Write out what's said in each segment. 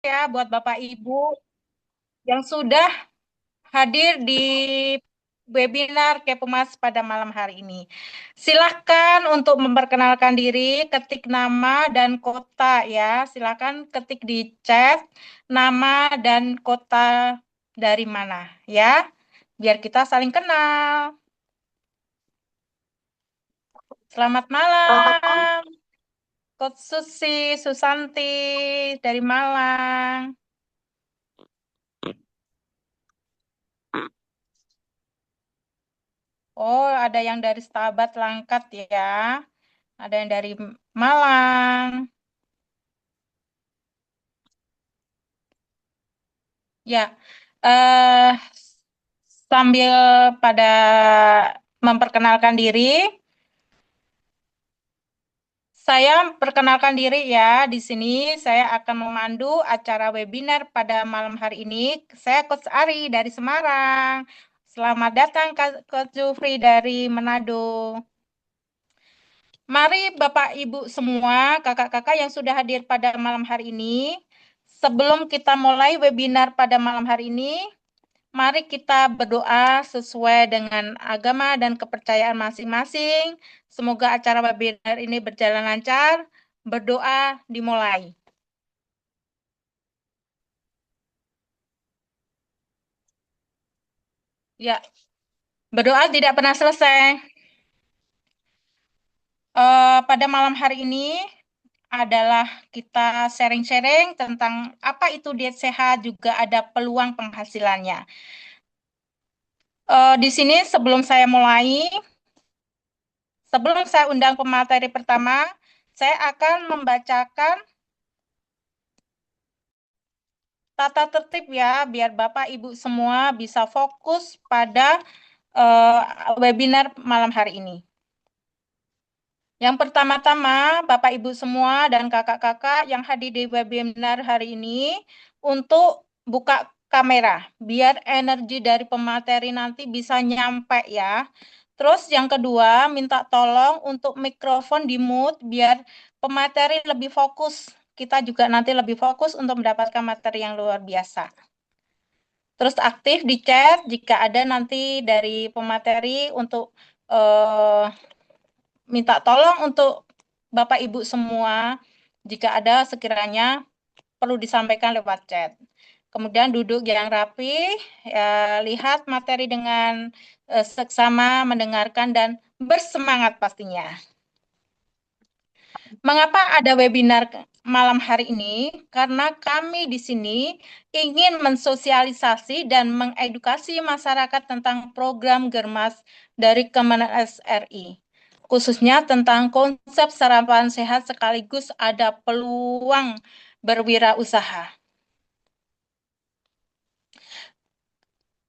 ya buat Bapak Ibu yang sudah hadir di webinar Kepemas pada malam hari ini. Silahkan untuk memperkenalkan diri, ketik nama dan kota ya. Silahkan ketik di chat nama dan kota dari mana ya, biar kita saling kenal. Selamat malam, Coach Susanti dari Malang. Oh, ada yang dari Stabat Langkat ya. Ada yang dari Malang. Ya, eh sambil pada memperkenalkan diri, saya perkenalkan diri ya. Di sini saya akan memandu acara webinar pada malam hari ini. Saya Coach Ari dari Semarang. Selamat datang Coach Jufri dari Manado. Mari Bapak Ibu semua, kakak-kakak yang sudah hadir pada malam hari ini, sebelum kita mulai webinar pada malam hari ini, mari kita berdoa sesuai dengan agama dan kepercayaan masing-masing. Semoga acara webinar ini berjalan lancar. Berdoa dimulai. Ya, berdoa tidak pernah selesai. Pada malam hari ini adalah kita sharing-sharing tentang apa itu diet sehat, juga ada peluang penghasilannya. Di sini sebelum saya undang pemateri pertama, saya akan membacakan tata tertib ya, biar Bapak Ibu semua bisa fokus pada eh, webinar malam hari ini. Yang pertama-tama, Bapak Ibu semua dan kakak-kakak yang hadir di webinar hari ini, untuk buka kamera, biar energi dari pemateri nanti bisa nyampe ya. Terus yang kedua, minta tolong untuk mikrofon di mute, biar pemateri lebih fokus. Kita juga nanti lebih fokus untuk mendapatkan materi yang luar biasa. Terus aktif di chat jika ada nanti dari pemateri untuk eh, minta tolong untuk Bapak Ibu semua jika ada sekiranya perlu disampaikan lewat chat. Kemudian duduk yang rapi, ya, lihat materi dengan seksama, mendengarkan dan bersemangat pastinya. Mengapa ada webinar malam hari ini? Karena kami di sini ingin mensosialisasi dan mengedukasi masyarakat tentang program Germas dari Kemenak RI, khususnya tentang konsep sarapan sehat sekaligus ada peluang berwirausaha.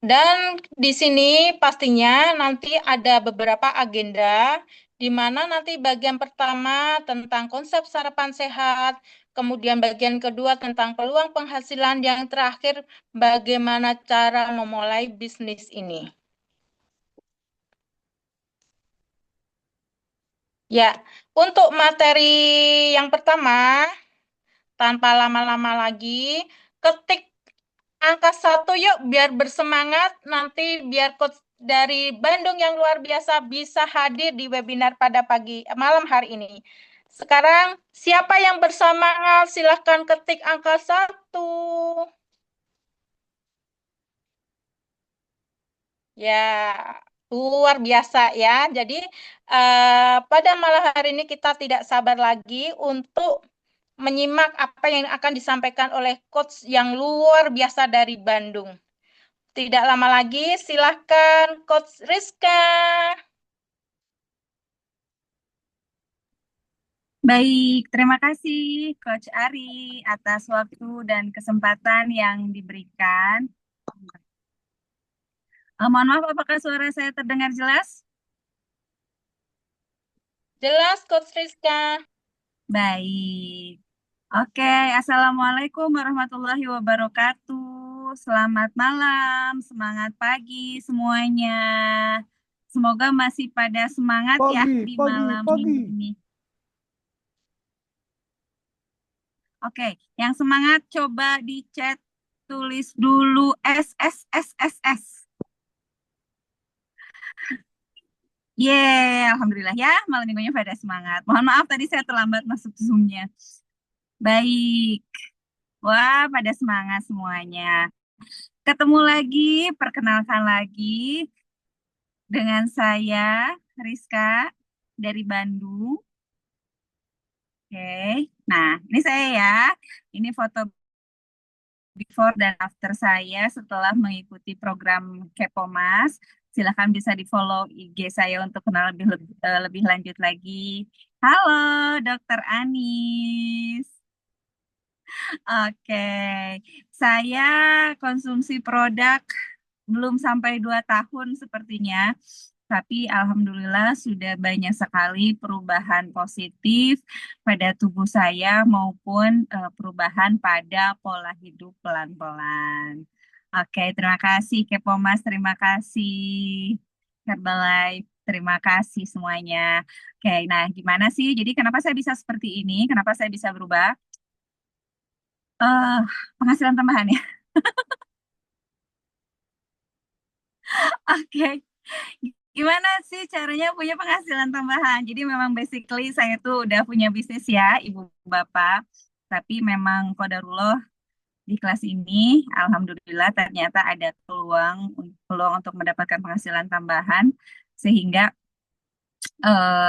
Dan di sini pastinya nanti ada beberapa agenda, di mana nanti bagian pertama tentang konsep sarapan sehat, kemudian bagian kedua tentang peluang penghasilan, yang terakhir bagaimana cara memulai bisnis ini. Ya, untuk materi yang pertama, tanpa lama-lama lagi, ketik angka 1 yuk, biar bersemangat, nanti biar coach dari Bandung yang luar biasa bisa hadir di webinar pada malam hari ini. Sekarang siapa yang bersemangat? Silahkan ketik angka 1. Ya, luar biasa ya. Jadi pada malam hari ini kita tidak sabar lagi untuk menyimak apa yang akan disampaikan oleh coach yang luar biasa dari Bandung. Tidak lama lagi, silahkan Coach Rizka. Baik, terima kasih Coach Ari atas waktu dan kesempatan yang diberikan. Mohon maaf, apakah suara saya terdengar jelas? Jelas, Coach Rizka. Baik. Oke, Assalamualaikum warahmatullahi wabarakatuh. Selamat malam, semangat pagi semuanya. Semoga masih pada semangat ya Pagi, di pagi, malam pagi. minggu ini. Oke, Yang semangat coba di chat tulis dulu S. Yeay, alhamdulillah ya, malam minggunya pada semangat. Mohon maaf tadi saya terlambat masuk Zoom-nya. Baik, wah pada semangat semuanya. Ketemu lagi, perkenalkan lagi dengan saya, Rizka, dari Bandung. Oke, nah ini saya ya, ini foto before dan after saya setelah mengikuti program Kepomas. Silahkan bisa di-follow IG saya untuk kenal lebih lanjut lagi. Halo, Dokter Anis. Oke, saya konsumsi produk belum sampai 2 tahun sepertinya, tapi alhamdulillah sudah banyak sekali perubahan positif pada tubuh saya maupun perubahan pada pola hidup pelan-pelan. Oke, terima kasih Kepomas, terima kasih Herbalife, terima kasih semuanya. Oke, nah gimana sih? Jadi kenapa saya bisa seperti ini? Kenapa saya bisa berubah? eh Penghasilan tambahan ya. Oke. Gimana sih caranya punya penghasilan tambahan? Jadi memang basically saya tuh udah punya bisnis ya, Ibu Bapak. Tapi memang qadarullah di kelas ini, alhamdulillah ternyata ada peluang untuk mendapatkan penghasilan tambahan sehingga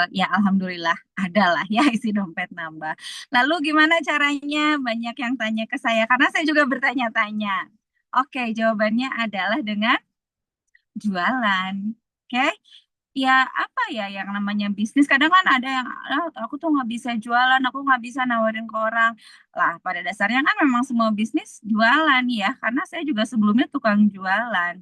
ya alhamdulillah ada lah ya isi dompet nambah. Lalu gimana caranya? Banyak yang tanya ke saya karena saya juga bertanya-tanya. Oke, jawabannya adalah dengan jualan. Oke, ya apa ya yang namanya bisnis? Kadang kan ada yang, "Ah, aku tuh nggak bisa jualan, aku nggak bisa nawarin ke orang." Lah, pada dasarnya kan memang semua bisnis jualan ya, karena saya juga sebelumnya tukang jualan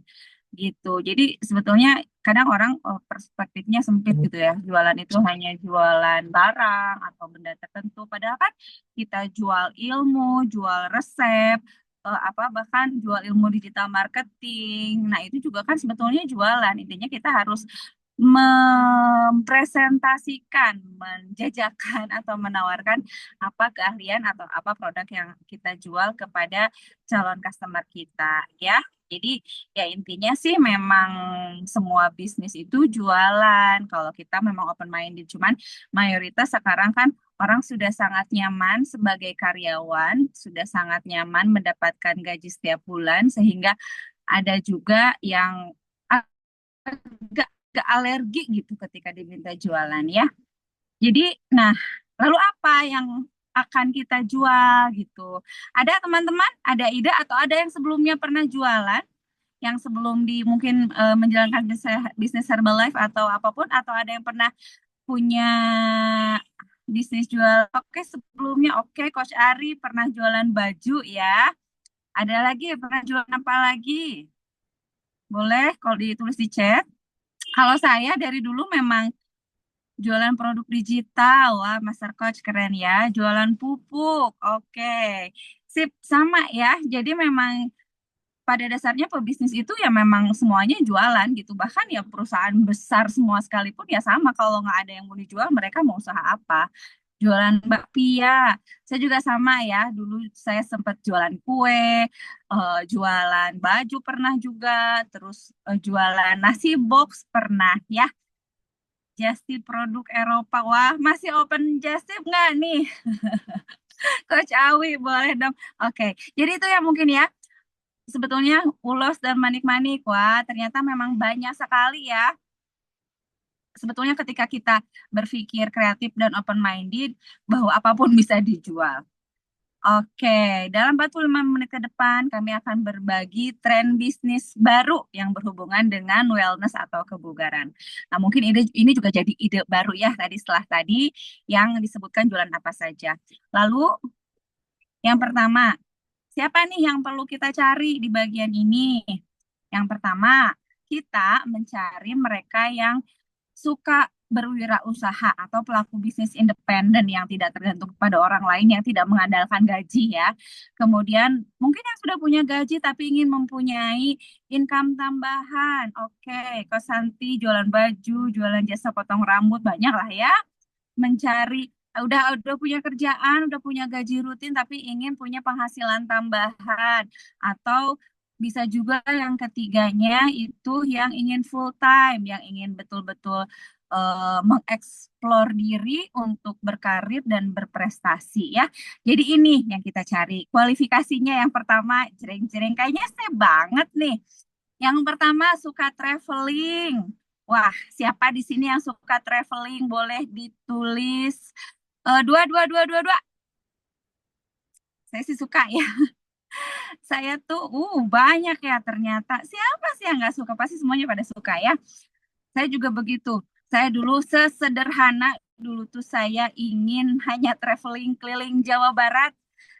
gitu. Jadi sebetulnya kadang orang perspektifnya sempit gitu ya, jualan itu hanya jualan barang atau benda tertentu. Padahal kan kita jual ilmu, jual resep, apa bahkan jual ilmu digital marketing. Nah, itu juga kan sebetulnya jualan. Intinya kita harus mempresentasikan, menjajakan atau menawarkan apa keahlian atau apa produk yang kita jual kepada calon customer kita ya. Jadi ya intinya sih memang semua bisnis itu jualan kalau kita memang open minded. Cuman mayoritas sekarang kan orang sudah sangat nyaman sebagai karyawan, sudah sangat nyaman mendapatkan gaji setiap bulan sehingga ada juga yang agak agak alergi gitu ketika diminta jualan ya. Jadi, nah, lalu apa yang akan kita jual gitu? Ada teman-teman, ada ide atau ada yang sebelumnya pernah jualan, yang sebelum di mungkin menjalankan bisnis Herbalife atau apapun, atau ada yang pernah punya bisnis jual? Oke, sebelumnya oke, Coach Ari pernah jualan baju ya. Ada lagi pernah jualan apa lagi? Boleh kalau ditulis di chat. Kalau saya dari dulu memang jualan produk digital, wah Master Coach keren ya. Jualan pupuk, oke. Sip, sama ya. Jadi memang pada dasarnya pebisnis itu ya memang semuanya jualan gitu. Bahkan ya perusahaan besar semua sekalipun ya sama. Kalau nggak ada yang mau dijual, mereka mau usaha apa? Jualan bakpia. Saya juga sama ya. Dulu saya sempat jualan kue, jualan baju pernah juga, terus jualan nasi box pernah ya. Just produk Eropa. Wah, masih open just nggak nih? Coach Awi, boleh dong. Oke, jadi itu ya mungkin ya. Sebetulnya ulos dan manik-manik. Wah, ternyata memang banyak sekali ya. Sebetulnya ketika kita berpikir kreatif dan open-minded, bahwa apapun bisa dijual. Oke, dalam 45 menit ke depan kami akan berbagi tren bisnis baru yang berhubungan dengan wellness atau kebugaran. Nah, mungkin ini juga jadi ide baru ya tadi setelah tadi yang disebutkan jualan apa saja. Lalu yang pertama, siapa nih yang perlu kita cari di bagian ini? Yang pertama, kita mencari mereka yang suka berwirausaha atau pelaku bisnis independen yang tidak tergantung kepada orang lain, yang tidak mengandalkan gaji ya. Kemudian mungkin yang sudah punya gaji tapi ingin mempunyai income tambahan. Oke, Kak Santi jualan baju, jualan jasa potong rambut, banyak lah ya. Mencari udah punya kerjaan, udah punya gaji rutin tapi ingin punya penghasilan tambahan atau bisa juga yang ketiganya itu yang ingin full time, yang ingin betul-betul mengeksplor diri untuk berkarir dan berprestasi ya. Jadi ini yang kita cari. Kualifikasinya yang pertama, jreng-jreng kayaknya saya banget nih. Yang pertama suka traveling. Wah, siapa di sini yang suka traveling? Boleh ditulis. Dua, dua, dua, dua, dua. Saya sih suka ya. Saya tuh, banyak ya ternyata. Siapa sih yang nggak suka? Pasti semuanya pada suka ya. Saya juga begitu. Saya dulu sesederhana, dulu tuh saya ingin hanya traveling keliling Jawa Barat.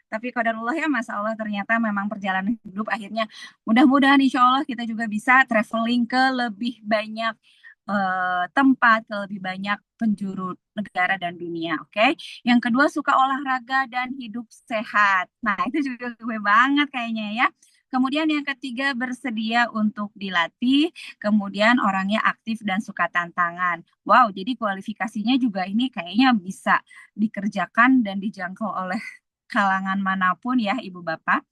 Tapi qadarullah ya, Masya Allah ternyata memang perjalanan hidup akhirnya mudah-mudahan insya Allah kita juga bisa traveling ke lebih banyak tempat, ke lebih banyak penjuru negara dan dunia. Oke. Yang kedua suka olahraga dan hidup sehat. Nah, itu juga gue banget kayaknya ya. Kemudian yang ketiga bersedia untuk dilatih, kemudian orangnya aktif dan suka tantangan. Wow, jadi kualifikasinya juga ini kayaknya bisa dikerjakan dan dijangkau oleh kalangan manapun ya, Ibu Bapak.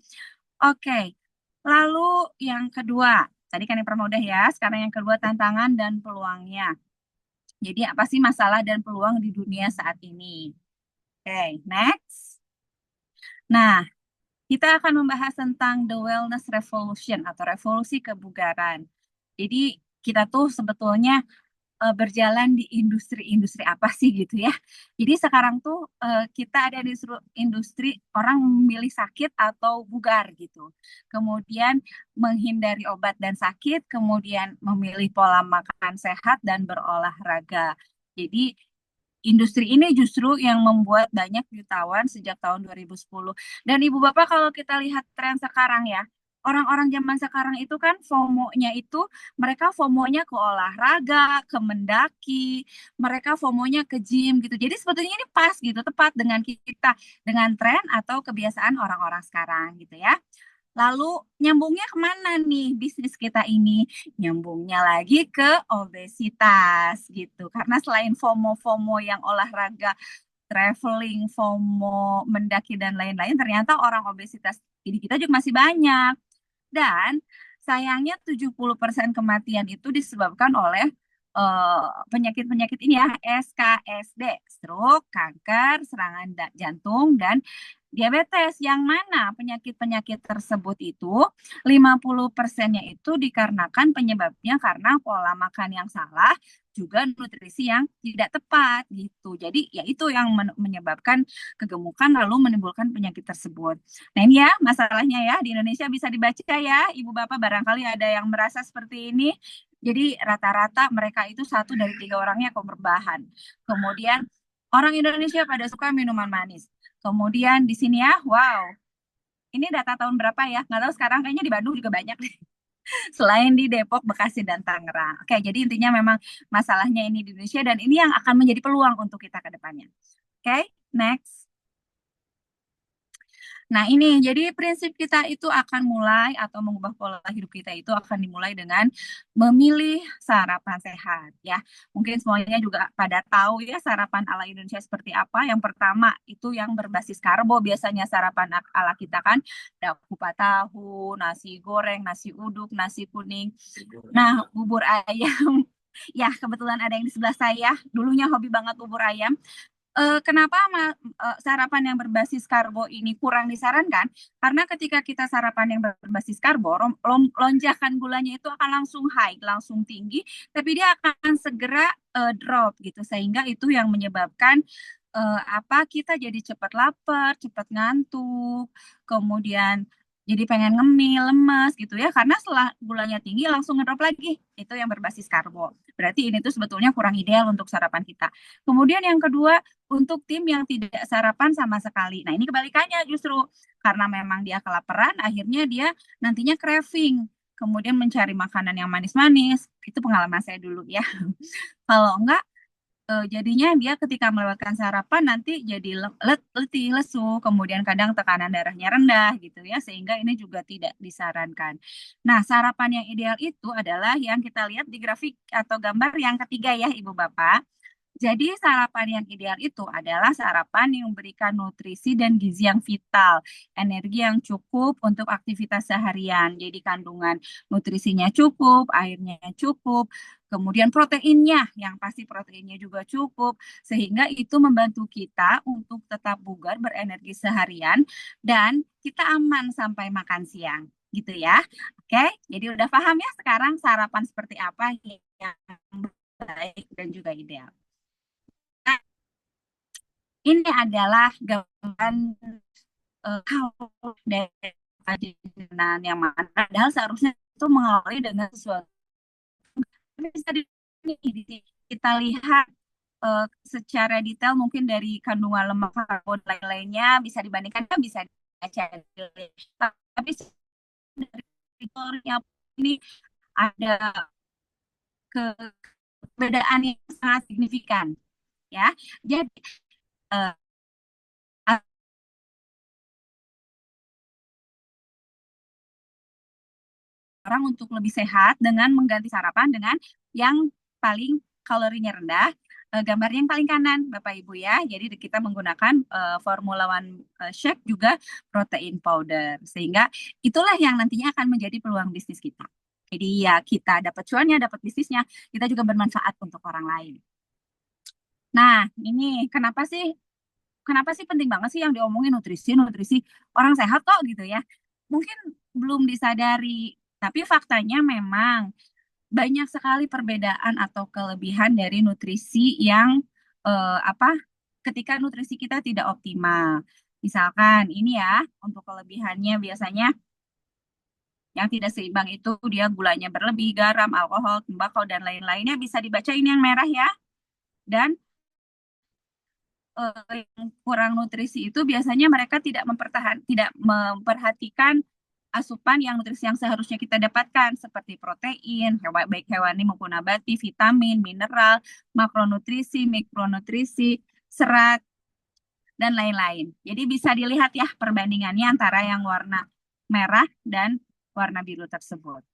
Oke, lalu yang kedua, tadi kan yang pertama udah ya, sekarang yang kedua tantangan dan peluangnya. Jadi apa sih masalah dan peluang di dunia saat ini? Oke, next. Nah, kita akan membahas tentang the wellness revolution atau revolusi kebugaran. Jadi kita tuh sebetulnya berjalan di industri-industri apa sih gitu ya. Jadi sekarang tuh kita ada di industri orang memilih sakit atau bugar gitu. Kemudian menghindari obat dan sakit, kemudian memilih pola makan sehat dan berolahraga. Jadi industri ini justru yang membuat banyak jutawan sejak tahun 2010. Dan Ibu Bapak kalau kita lihat tren sekarang ya, orang-orang zaman sekarang itu kan FOMO-nya itu mereka FOMO-nya ke olahraga, ke mendaki, mereka FOMO-nya ke gym gitu. Jadi sebetulnya ini pas gitu, tepat dengan kita, dengan tren atau kebiasaan orang-orang sekarang gitu ya. Lalu nyambungnya kemana nih bisnis kita ini? Nyambungnya lagi ke obesitas gitu. Karena selain FOMO-FOMO yang olahraga, traveling, FOMO, mendaki dan lain-lain, ternyata orang obesitas di kita juga masih banyak. Dan sayangnya 70% kematian itu disebabkan oleh penyakit-penyakit ini ya, SKSD, stroke, kanker, serangan jantung, dan diabetes. Yang mana penyakit-penyakit tersebut itu 50%-nya itu dikarenakan penyebabnya karena pola makan yang salah, juga nutrisi yang tidak tepat gitu. Jadi ya itu yang menyebabkan kegemukan lalu menimbulkan penyakit tersebut. Nah ini ya masalahnya ya di Indonesia bisa dibaca ya Ibu Bapak barangkali ada yang merasa seperti ini. Jadi rata-rata mereka itu 1 dari 3 orangnya kok berbahan. Kemudian orang Indonesia pada suka minuman manis. Kemudian di sini ya, wow, ini data tahun berapa ya? Nggak tahu sekarang kayaknya di Bandung juga banyak deh. Selain di Depok, Bekasi, dan Tangerang. Oke, jadi intinya memang masalahnya ini di Indonesia dan ini yang akan menjadi peluang untuk kita ke depannya. Oke, next. Nah, ini jadi prinsip kita itu akan mulai atau mengubah pola hidup kita itu akan dimulai dengan memilih sarapan sehat ya. Mungkin semuanya juga pada tahu ya sarapan ala Indonesia seperti apa. Yang pertama itu yang berbasis karbo, biasanya sarapan ala kita kan ada kupat tahu, nasi goreng, nasi uduk, nasi kuning. Nah, bubur ayam. Ya, kebetulan ada yang di sebelah saya. Dulunya hobi banget bubur ayam. Kenapa sarapan yang berbasis karbo ini kurang disarankan? Karena ketika kita sarapan yang berbasis karbo, lonjakan gulanya itu akan langsung high, langsung tinggi, tapi dia akan segera drop gitu, sehingga itu yang menyebabkan apa kita jadi cepat lapar, cepat ngantuk, kemudian jadi pengen ngemil, lemas gitu ya, karena setelah gulanya tinggi langsung ngedrop lagi. Itu yang berbasis karbo. Berarti ini tuh sebetulnya kurang ideal untuk sarapan kita. Kemudian yang kedua, untuk tim yang tidak sarapan sama sekali. Nah, ini kebalikannya justru karena memang dia kelaparan, akhirnya dia nantinya craving, kemudian mencari makanan yang manis-manis. Itu pengalaman saya dulu ya. Kalau enggak, jadinya dia ketika melewatkan sarapan nanti jadi letih, lesu, kemudian kadang tekanan darahnya rendah gitu ya, sehingga ini juga tidak disarankan. Nah, sarapan yang ideal itu adalah yang kita lihat di grafik atau gambar yang ketiga ya, Ibu Bapak. Jadi sarapan yang ideal itu adalah sarapan yang memberikan nutrisi dan gizi yang vital, energi yang cukup untuk aktivitas seharian. Jadi kandungan nutrisinya cukup, airnya cukup, kemudian proteinnya, yang pasti proteinnya juga cukup, sehingga itu membantu kita untuk tetap bugar, berenergi seharian, dan kita aman sampai makan siang. Gitu ya. Oke, jadi udah paham ya sekarang sarapan seperti apa yang baik dan juga ideal. Ini adalah gambaran kalau dari kajian yang mana padahal seharusnya itu mengawali dengan sesuatu. Tapi bisa kita lihat secara detail mungkin dari kandungan lemak karbo dan lain-lainnya bisa dibandingkan kan bisa dibaca. Tapi dari fiturnya ini ada perbedaan yang sangat signifikan ya. Jadi eh, orang untuk lebih sehat dengan mengganti sarapan dengan yang paling kalorinya rendah. Gambar yang paling kanan, Bapak Ibu ya. Jadi kita menggunakan Formula One Shake juga protein powder. Sehingga itulah yang nantinya akan menjadi peluang bisnis kita. Jadi ya kita dapat cuannya, dapat bisnisnya, kita juga bermanfaat untuk orang lain. Nah, ini kenapa sih penting banget sih yang diomongin nutrisi, nutrisi orang sehat kok gitu ya. Mungkin belum disadari, tapi faktanya memang banyak sekali perbedaan atau kelebihan dari nutrisi yang apa ketika nutrisi kita tidak optimal. Misalkan ini ya, untuk kelebihannya biasanya yang tidak seimbang itu dia gulanya berlebih, garam, alkohol, tembakau dan lain-lainnya bisa dibaca ini yang merah ya. Dan yang kurang nutrisi itu biasanya mereka tidak memperhatikan asupan yang nutrisi yang seharusnya kita dapatkan seperti protein, baik hewani maupun nabati, vitamin, mineral, makronutrisi, mikronutrisi, serat, dan lain-lain. Jadi bisa dilihat ya perbandingannya antara yang warna merah dan warna biru tersebut.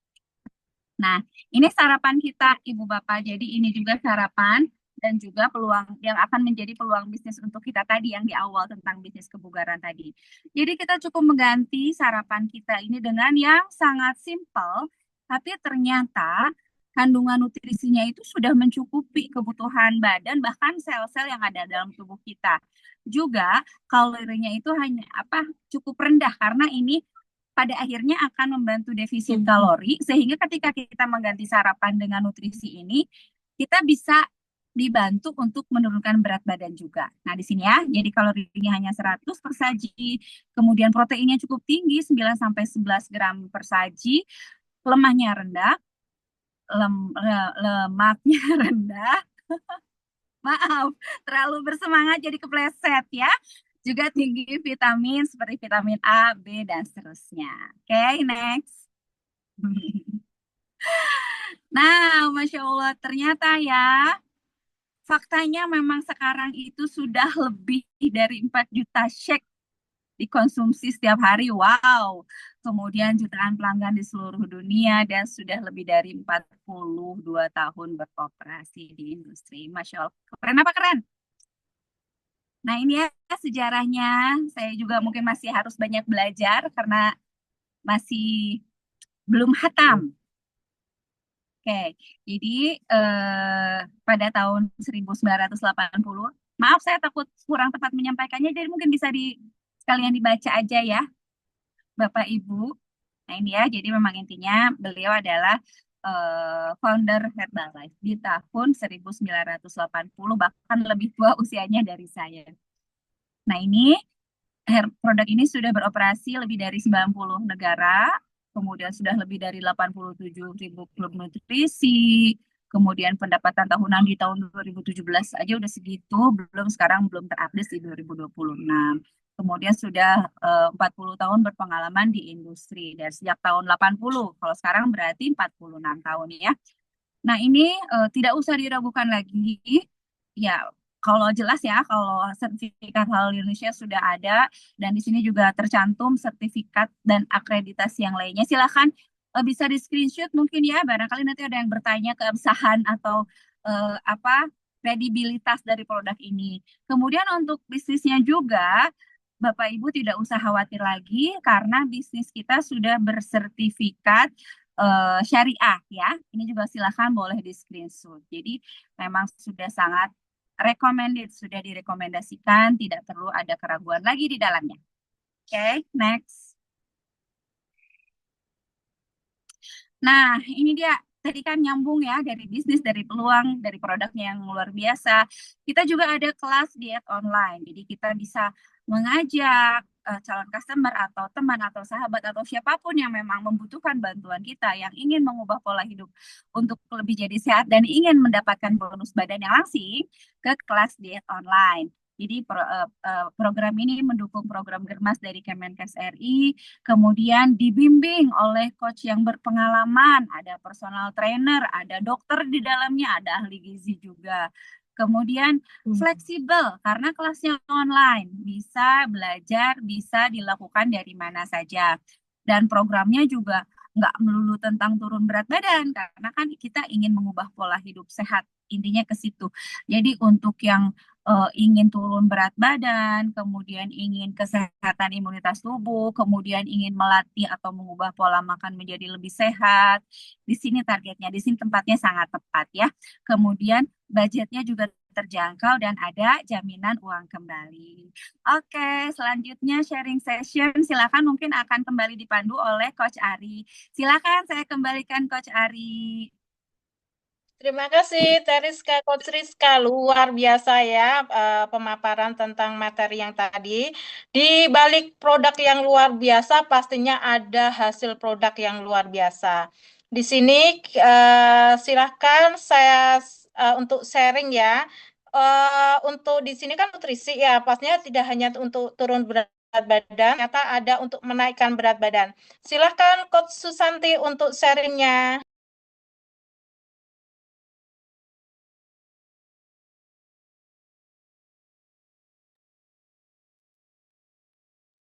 Nah, ini sarapan kita, Ibu Bapak. Jadi ini juga sarapan dan juga peluang yang akan menjadi peluang bisnis untuk kita tadi yang di awal tentang bisnis kebugaran tadi. Jadi kita cukup mengganti sarapan kita ini dengan yang sangat simpel, tapi ternyata kandungan nutrisinya itu sudah mencukupi kebutuhan badan bahkan sel-sel yang ada dalam tubuh kita. Juga kalorinya itu hanya cukup rendah karena ini pada akhirnya akan membantu defisit kalori sehingga ketika kita mengganti sarapan dengan nutrisi ini kita bisa dibantu untuk menurunkan berat badan juga. Nah, di sini ya, jadi kalorinya hanya 100 per saji, kemudian proteinnya cukup tinggi 9 sampai 11 gram per saji, lemaknya rendah, lemaknya rendah. Maaf, terlalu bersemangat jadi kepleset ya. Juga tinggi vitamin seperti vitamin A, B, dan seterusnya. Oke, next. Nah, Masya Allah, ternyata ya, faktanya memang sekarang itu sudah lebih dari 4 juta shake dikonsumsi setiap hari. Wow. Kemudian jutaan pelanggan di seluruh dunia dan sudah lebih dari 42 tahun beroperasi di industri. Masya Allah. Keren apa keren? Nah, ini ya sejarahnya. Saya juga mungkin masih harus banyak belajar karena masih belum hatam. Oke, jadi pada tahun 1980, maaf saya takut kurang tepat menyampaikannya, jadi mungkin bisa sekalian dibaca aja ya, Bapak Ibu. Nah ini ya, jadi memang intinya beliau adalah founder Herbalife di tahun 1980, bahkan lebih tua usianya dari saya. Nah ini produk ini sudah beroperasi lebih dari 90 negara, kemudian sudah lebih dari 87.000 klub nutrisi, kemudian pendapatan tahunan di tahun 2017 aja udah segitu, sekarang belum terupdate di 2026. Kemudian sudah 40 tahun berpengalaman di industri dari sejak tahun 80. Kalau sekarang berarti 46 tahun ya. Nah, ini tidak usah diragukan lagi. Ya, kalau jelas ya, kalau sertifikat halal Indonesia sudah ada dan di sini juga tercantum sertifikat dan akreditasi yang lainnya. Silakan bisa di screenshot mungkin ya, barangkali nanti ada yang bertanya keabsahan atau apa kredibilitas dari produk ini. Kemudian untuk bisnisnya juga, Bapak Ibu tidak usah khawatir lagi karena bisnis kita sudah bersertifikat syariah ya. Ini juga silakan boleh di screenshot. Jadi memang sudah sangat recommended, sudah direkomendasikan, tidak perlu ada keraguan lagi di dalamnya. Oke, next. Nah, ini dia tadi kan nyambung ya dari bisnis, dari peluang, dari produknya yang luar biasa. Kita juga ada kelas diet online. Jadi kita bisa mengajak calon customer atau teman atau sahabat atau siapapun yang memang membutuhkan bantuan kita yang ingin mengubah pola hidup untuk lebih jadi sehat dan ingin mendapatkan bonus badan yang langsing ke kelas diet online. Jadi program ini mendukung program Germas dari Kemenkes RI, kemudian dibimbing oleh coach yang berpengalaman, ada personal trainer, ada dokter di dalamnya, ada ahli gizi juga. Kemudian fleksibel karena kelasnya online, bisa belajar, bisa dilakukan dari mana saja. Dan programnya juga nggak melulu tentang turun berat badan, karena kan kita ingin mengubah pola hidup sehat. Intinya ke situ. Jadi untuk yang ingin turun berat badan, kemudian ingin kesehatan imunitas tubuh, kemudian ingin melatih atau mengubah pola makan menjadi lebih sehat. Di sini targetnya, di sini tempatnya sangat tepat ya. Kemudian budgetnya juga terjangkau dan ada jaminan uang kembali. Oke, selanjutnya sharing session. Silakan mungkin akan kembali dipandu oleh Coach Ari. Silakan saya kembalikan Coach Ari. Terima kasih, Teriska, Coach Rizka. Luar biasa ya pemaparan tentang materi yang tadi. Di balik produk yang luar biasa, pastinya ada hasil produk yang luar biasa. Di sini silahkan saya untuk sharing ya. Untuk di sini kan nutrisi ya, pastinya tidak hanya untuk turun berat badan, ternyata ada untuk menaikkan berat badan. Silahkan Coach Susanti untuk sharingnya.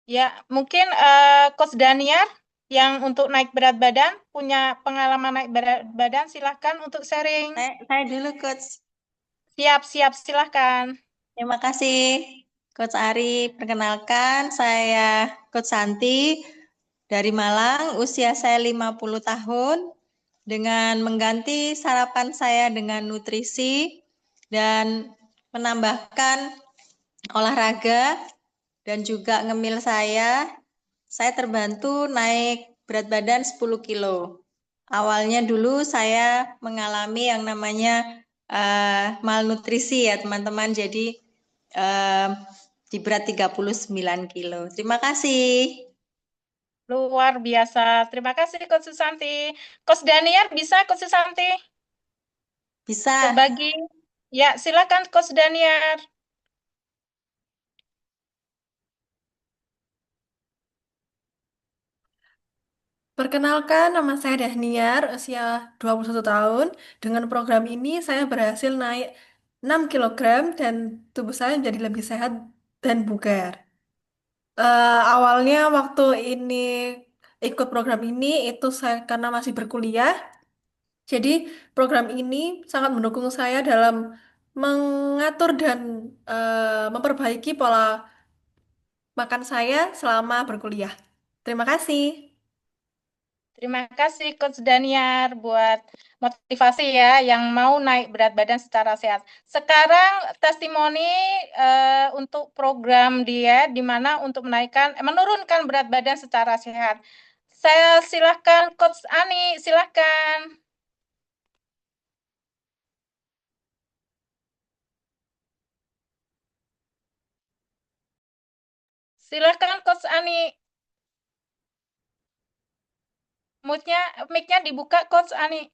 Ya, mungkin Coach Daniar yang untuk naik berat badan, punya pengalaman naik berat badan, silahkan untuk sharing. Saya dulu, Coach. Siap, silahkan. Terima kasih, Coach Ari. Perkenalkan, saya Coach Santi dari Malang. Usia saya 50 tahun. Dengan mengganti sarapan saya dengan nutrisi dan menambahkan olahraga dan juga ngemil saya terbantu naik berat badan 10 kilo. Awalnya dulu saya mengalami yang namanya malnutrisi ya teman-teman, jadi di berat 39 kilo. Terima kasih. Luar biasa. Terima kasih Coach Susanti. Coach Daniar bisa Coach Susanti Bisa. berbagi? Ya, silakan Coach Daniar. Perkenalkan, nama saya Dahniar, usia 21 tahun. Dengan program ini, saya berhasil naik 6 kilogram dan tubuh saya menjadi lebih sehat dan bugar. Awalnya waktu ini ikut program ini, itu saya karena masih berkuliah. Jadi program ini sangat mendukung saya dalam mengatur dan memperbaiki pola makan saya selama berkuliah. Terima kasih. Terima kasih Coach Daniar buat motivasi ya yang mau naik berat badan secara sehat. Sekarang testimoni untuk program dia di mana untuk menurunkan berat badan secara sehat. Saya silahkan Coach Ani, silahkan. Silahkan Coach Ani. Mic-nya dibuka Coach Ani.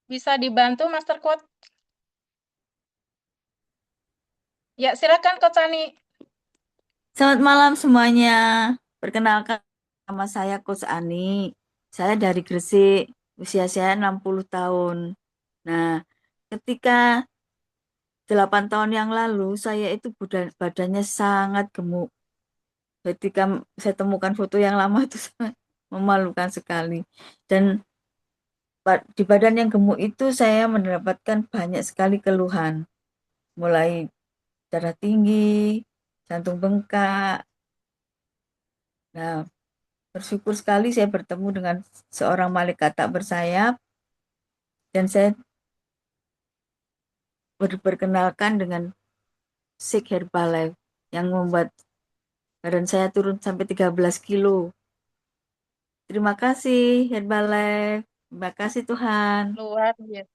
Bisa dibantu Master Coach? Ya, silakan Coach Ani. Selamat malam semuanya. Perkenalkan, nama saya Coach Ani. Saya dari Gresik, usia saya 60 tahun. Nah, ketika 8 tahun yang lalu, saya itu badannya sangat gemuk. Ketika saya temukan foto yang lama itu memalukan sekali. Dan di badan yang gemuk itu saya mendapatkan banyak sekali keluhan, mulai darah tinggi, jantung bengkak. Nah, bersyukur sekali saya bertemu dengan seorang malaikat tak bersayap dan saya berkenalkan dengan Sik Herbalife yang membuat badan saya turun sampai 13 kilo. Terima kasih Herbalife. Terima kasih Tuhan. Luar biasa.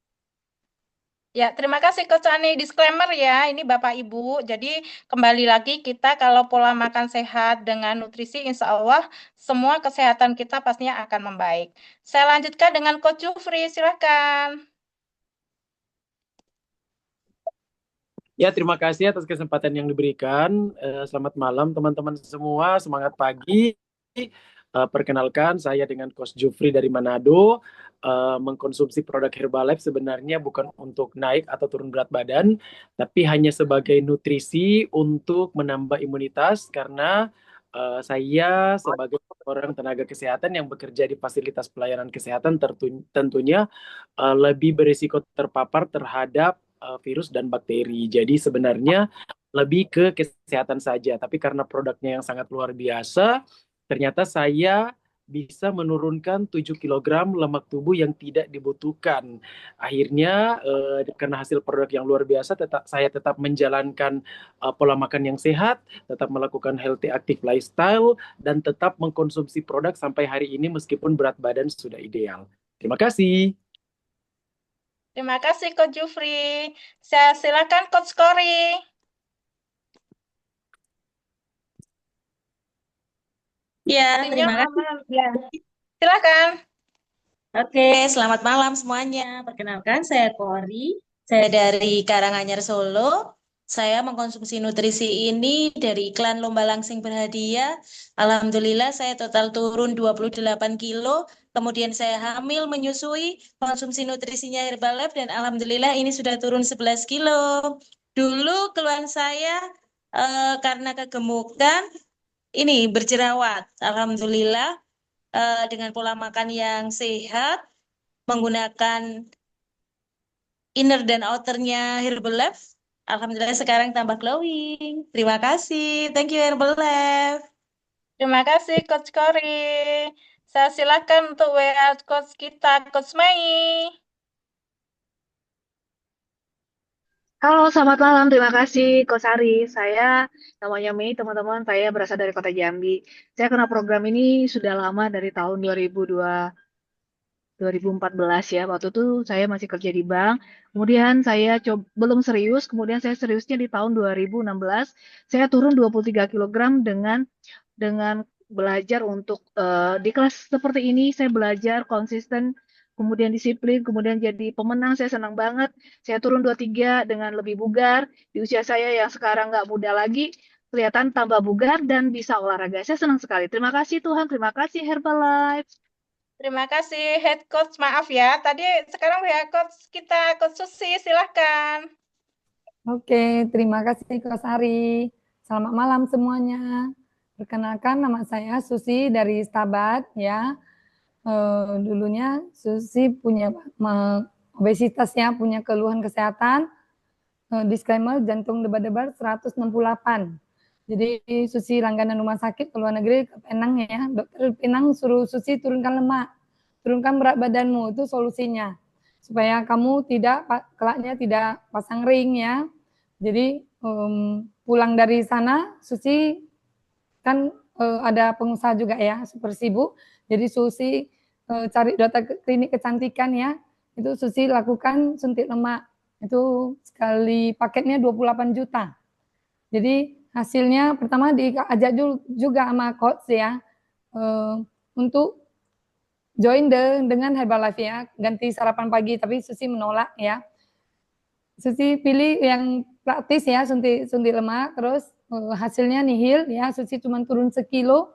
Ya, terima kasih Coach Ani. Disclaimer ya, ini Bapak Ibu. Jadi kembali lagi kita kalau pola makan sehat dengan nutrisi, insya Allah semua kesehatan kita pastinya akan membaik. Saya lanjutkan dengan Coach Jufri, silahkan. Ya, terima kasih atas kesempatan yang diberikan. Selamat malam teman-teman semua, semangat pagi. Perkenalkan, saya dengan Coach Jufri dari Manado. Mengkonsumsi produk Herbalife sebenarnya bukan untuk naik atau turun berat badan, tapi hanya sebagai nutrisi untuk menambah imunitas karena saya sebagai orang tenaga kesehatan yang bekerja di fasilitas pelayanan kesehatan tentunya lebih berisiko terpapar terhadap virus dan bakteri. Jadi sebenarnya lebih ke kesehatan saja. Tapi karena produknya yang sangat luar biasa, ternyata saya bisa menurunkan 7 kg lemak tubuh yang tidak dibutuhkan. Akhirnya karena hasil produk yang luar biasa, saya tetap menjalankan pola makan yang sehat, tetap melakukan healthy active lifestyle, dan tetap mengkonsumsi produk sampai hari ini meskipun berat badan sudah ideal. Terima kasih. Terima kasih Coach Jufri. Saya silakan Coach Kori. Ya, Sepertinya terima kasih. aman. Ya, silakan. Oke, selamat malam semuanya. Perkenalkan, saya Kori. Saya dari Karanganyar, Solo. Saya mengkonsumsi nutrisi ini dari iklan Lomba Langsing Berhadiah. Alhamdulillah, saya total turun 28 kilo. Kemudian saya hamil, menyusui, konsumsi nutrisinya Herbalife, dan Alhamdulillah ini sudah turun 11 kilo. Dulu keluhan saya karena kegemukan, ini berjerawat. Alhamdulillah, dengan pola makan yang sehat, menggunakan inner dan outernya Herbalife, alhamdulillah sekarang tambah glowing. Terima kasih. Thank you Herbalife. Terima kasih Coach Kori. Saya silakan untuk WA Coach kita, Coach Mei. Halo, selamat malam. Terima kasih, Coach Ari. Saya namanya Mei, teman-teman. Saya berasal dari Kota Jambi. Saya kenal program ini sudah lama dari tahun 2014 ya. Waktu itu saya masih kerja di bank. Kemudian saya belum serius. Kemudian saya seriusnya di tahun 2016. Saya turun 23 kg dengan belajar untuk di kelas seperti ini. Saya belajar konsisten, kemudian disiplin, kemudian jadi pemenang. Saya senang banget. Saya turun 23 dengan lebih bugar. Di usia saya yang sekarang nggak muda lagi, kelihatan tambah bugar dan bisa olahraga. Saya senang sekali. Terima kasih Tuhan. Terima kasih Herbalife. Terima kasih Head Coach. Maaf ya, tadi sekarang WA Coach kita, Coach Susi, silahkan. Oke, terima kasih Coach Ari. Selamat malam semuanya. Perkenalkan nama saya Susi dari Stabat ya. Dulunya Susi punya obesitasnya, punya keluhan kesehatan. Disclaimer, jantung debar-debar 168. Jadi Susi langganan rumah sakit ke luar negeri, ke Penang ya. Dokter Penang suruh Susi turunkan lemak, turunkan berat badanmu, itu solusinya. Supaya kamu kelaknya tidak pasang ring ya. Jadi pulang dari sana, Susi kan ada pengusaha juga ya, super sibuk. Jadi Susi cari data klinik kecantikan ya, itu Susi lakukan suntik lemak. Itu sekali paketnya 28 juta. Jadi hasilnya pertama diajak juga sama coach ya, untuk join dengan Herbalife ya, ganti sarapan pagi, tapi Susi menolak ya. Susi pilih yang praktis ya, suntik lemak, terus hasilnya nihil ya, Susi cuma turun sekilo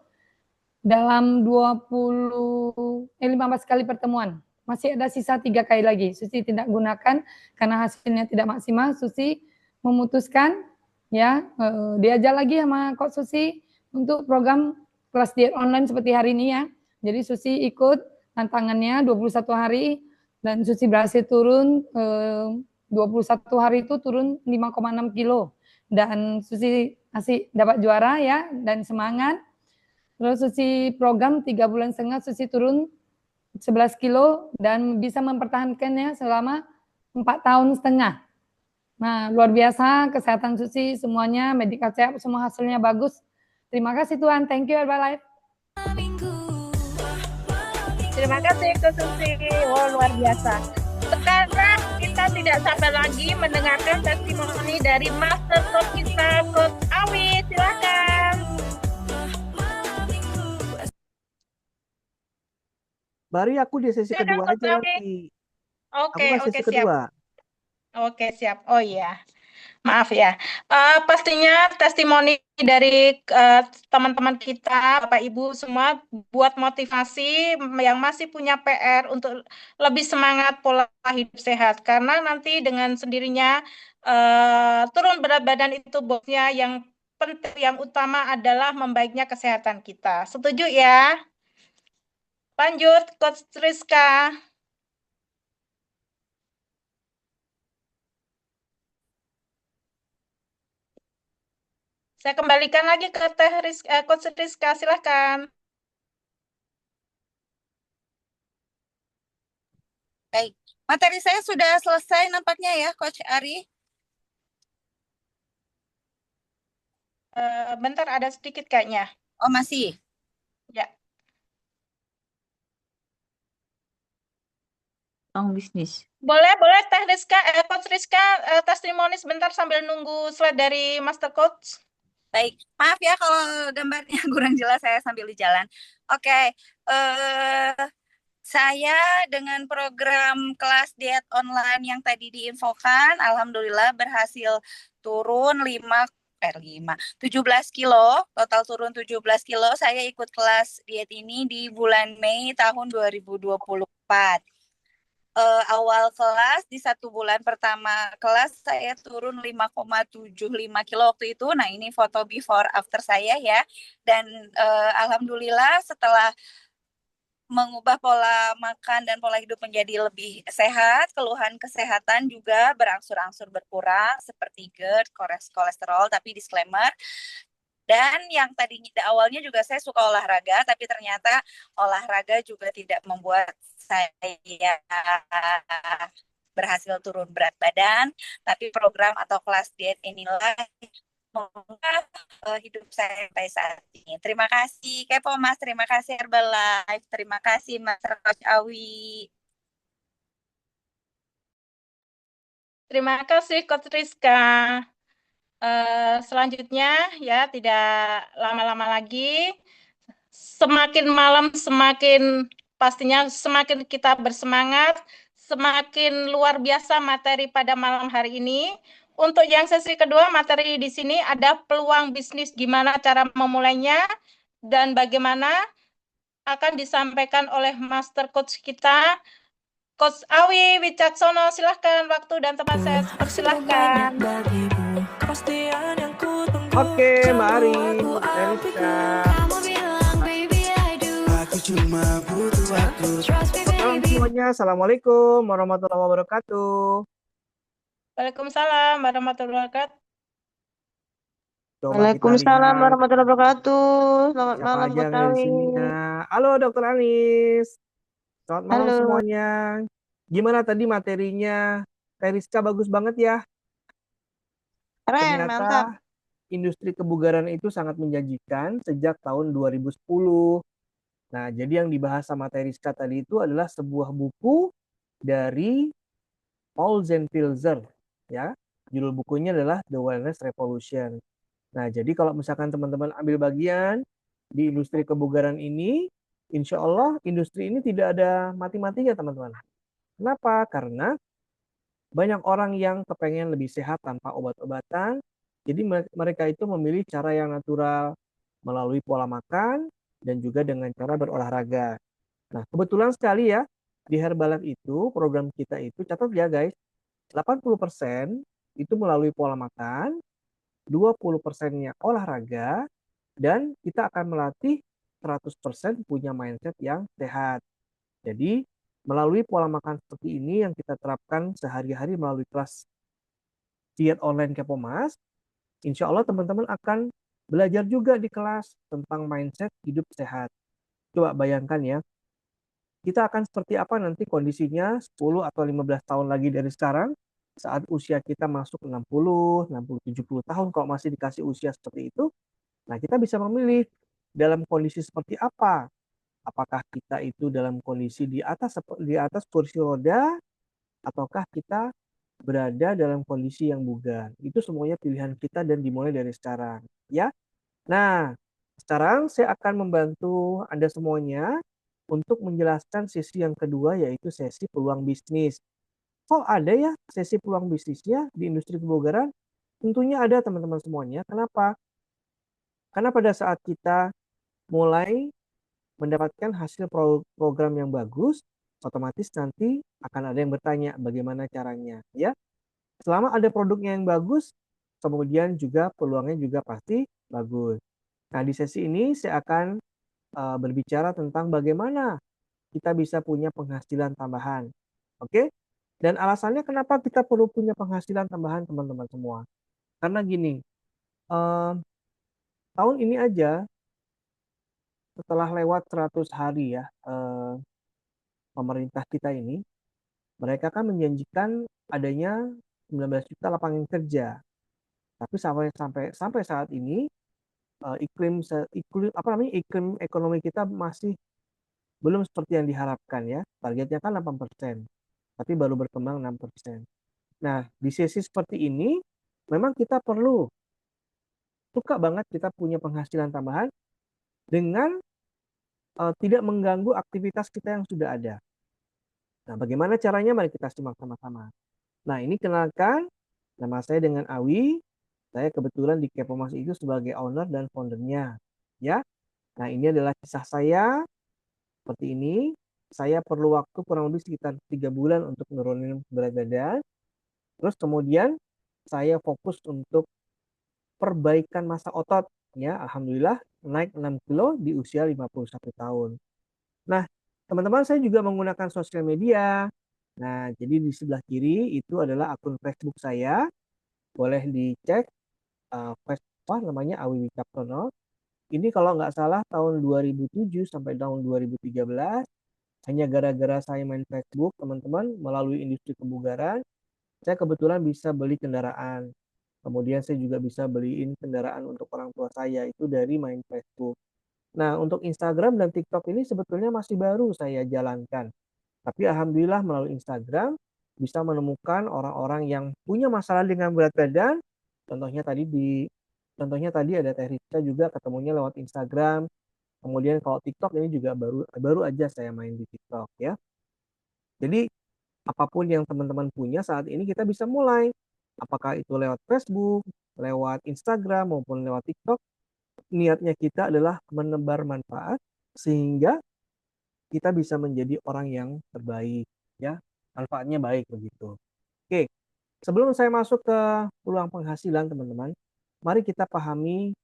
dalam 15 kali pertemuan. Masih ada sisa 3 kali lagi. Susi tidak gunakan karena hasilnya tidak maksimal. Susi memutuskan ya, diajak lagi sama Coach Susi untuk program kelas diet online seperti hari ini ya. Jadi Susi ikut tantangannya 21 hari dan Susi berhasil turun 21 hari itu turun 5,6 kilo dan Susi masih dapat juara ya dan semangat. Terus Susi program 3 bulan setengah Susi turun 11 kilo dan bisa mempertahankannya selama 4 tahun setengah. Nah, luar biasa kesehatan Susi semuanya, medical check semua hasilnya bagus. Terima kasih Tuhan, thank you Herbalife. Terima kasih Kak Susi. Oh, luar biasa. Sekarang kita tidak sabar lagi mendengarkan testimoni dari Master Coach kita, Coach Awi. Silakan. Bari aku di sesi Silakan kedua Coach aja Awi. nanti. Aku Oke, kan oke, sesi siap. kedua. Oke, siap. Oh iya. Maaf ya. Pastinya testimoni dari teman-teman kita, Bapak Ibu semua buat motivasi yang masih punya PR untuk lebih semangat pola hidup sehat. Karena nanti dengan sendirinya turun berat badan itu bosnya yang penting, yang utama adalah membaiknya kesehatan kita. Setuju ya? Lanjut, Coach Rizka. Saya kembalikan lagi ke Coach Rizka, silahkan. Baik, materi saya sudah selesai nampaknya ya, Coach Ari. Bentar, ada sedikit kayaknya. Oh, masih. Ya. Bisnis. Boleh Coach Rizka, testimoni sebentar sambil nunggu slide dari Master Coach. Baik, maaf ya kalau gambarnya kurang jelas, saya sambil di jalan. Oke, saya dengan program kelas diet online yang tadi diinfokan, alhamdulillah berhasil turun 17 kilo, total turun 17 kilo. Saya ikut kelas diet ini di bulan Mei tahun 2024. Awal kelas di 1 bulan pertama kelas saya turun 5,75 kilo waktu itu. Nah, ini foto before after saya ya. Dan alhamdulillah setelah mengubah pola makan dan pola hidup menjadi lebih sehat, keluhan kesehatan juga berangsur-angsur berkurang seperti GERD, kolesterol, tapi disclaimer. Dan yang tadinya awalnya juga saya suka olahraga, tapi ternyata olahraga juga tidak membuat saya berhasil turun berat badan, tapi program atau kelas diet inilah mengubah hidup saya sampai saat ini. Terima kasih Kepo Mas, terima kasih Herbalife, terima kasih Mas Coach Awi. Terima kasih Coach Rizka. Selanjutnya ya, tidak lama-lama lagi, semakin malam semakin pastinya semakin kita bersemangat, semakin luar biasa materi pada malam hari ini. Untuk yang sesi kedua, materi di sini ada peluang bisnis, gimana cara memulainya dan bagaimana akan disampaikan oleh Master Coach kita, Coach Awi Wicaksono. Silahkan, waktu dan tempat saya persilahkan. Oke, Mbak Ari, Eriska. Salam semuanya, Assalamualaikum warahmatullahi wabarakatuh. Waalaikumsalam warahmatullahi wabarakatuh. Coba kita Waalaikumsalam lihat warahmatullahi wabarakatuh. Selamat siapa malam aja Coach yang ada di Awi. sini ya. Halo Dokter Anis. Selamat malam Halo. semuanya. Gimana tadi materinya? Teriska bagus banget ya. Keren, mantap. Ternyata industri kebugaran itu sangat menjanjikan sejak tahun 2010. Nah, jadi yang dibahas sama Teriska tadi itu adalah sebuah buku dari Paul Zenpilzer, ya. Judul bukunya adalah The Wellness Revolution. Nah, jadi kalau misalkan teman-teman ambil bagian di industri kebugaran ini, insya Allah industri ini tidak ada mati-matinya, teman-teman. Kenapa? Karena banyak orang yang kepengen lebih sehat tanpa obat-obatan. Jadi mereka itu memilih cara yang natural melalui pola makan dan juga dengan cara berolahraga. Nah, kebetulan sekali ya, di Herbalife itu, program kita itu, catat ya guys, 80% itu melalui pola makan, 20%-nya olahraga, dan kita akan melatih 100% punya mindset yang sehat. Jadi, melalui pola makan seperti ini yang kita terapkan sehari-hari melalui kelas diet online Kepomas, insya Allah teman-teman akan belajar juga di kelas tentang mindset hidup sehat. Coba bayangkan ya, kita akan seperti apa nanti kondisinya 10 atau 15 tahun lagi dari sekarang, saat usia kita masuk 60, 60, 70 tahun, kalau masih dikasih usia seperti itu, nah kita bisa memilih dalam kondisi seperti apa. Apakah kita itu dalam kondisi di atas kursi roda, ataukah kita berada dalam kondisi yang bugar. Itu semuanya pilihan kita dan dimulai dari sekarang. Ya. Nah, sekarang saya akan membantu Anda semuanya untuk menjelaskan sesi yang kedua, yaitu sesi peluang bisnis. Kok ada ya sesi peluang bisnisnya di industri kebugaran? Tentunya ada teman-teman semuanya. Kenapa? Karena pada saat kita mulai mendapatkan hasil program yang bagus, otomatis nanti akan ada yang bertanya bagaimana caranya. Ya, selama ada produknya yang bagus, kemudian juga peluangnya juga pasti bagus. Nah, di sesi ini saya akan berbicara tentang bagaimana kita bisa punya penghasilan tambahan. Oke? Dan alasannya kenapa kita perlu punya penghasilan tambahan, teman-teman semua. Karena gini, tahun ini aja setelah lewat 100 hari ya, pemerintah kita ini, mereka kan menjanjikan adanya 19 juta lapangan kerja. Tapi sampai saat ini iklim ekonomi kita masih belum seperti yang diharapkan ya. Targetnya kan 8%, tapi baru berkembang 6%. Nah, di sesi seperti ini memang kita perlu suka banget kita punya penghasilan tambahan dengan tidak mengganggu aktivitas kita yang sudah ada. Nah, bagaimana caranya? Mari kita simak sama-sama. Nah, ini kenalkan, nama saya dengan Awi. Saya kebetulan di Kepomas itu sebagai owner dan foundernya. Ya. Nah, ini adalah kisah saya. Seperti ini. Saya perlu waktu kurang lebih sekitar 3 bulan untuk nurunin berat badan. Terus kemudian saya fokus untuk perbaikan massa otot. Ya, alhamdulillah naik 6 kilo di usia 51 tahun. Nah, teman-teman, saya juga menggunakan sosial media. Nah, jadi di sebelah kiri itu adalah akun Facebook saya. Boleh dicek namanya Awi Wicaksono. Ini kalau nggak salah tahun 2007 sampai tahun 2013. Hanya gara-gara saya main Facebook, teman-teman, melalui industri kebugaran, saya kebetulan bisa beli kendaraan. Kemudian saya juga bisa beliin kendaraan untuk orang tua saya, itu dari main Facebook. Nah, untuk Instagram dan TikTok ini sebetulnya masih baru saya jalankan. Tapi alhamdulillah melalui Instagram bisa menemukan orang-orang yang punya masalah dengan berat badan. Contohnya tadi ada Teh Rizka juga ketemunya lewat Instagram. Kemudian kalau TikTok ini juga baru aja saya main di TikTok ya. Jadi apapun yang teman-teman punya saat ini kita bisa mulai. Apakah itu lewat Facebook, lewat Instagram maupun lewat TikTok. Niatnya kita adalah menebar manfaat sehingga kita bisa menjadi orang yang terbaik ya. Manfaatnya baik begitu. Oke, sebelum saya masuk ke peluang penghasilan teman-teman, mari kita pahami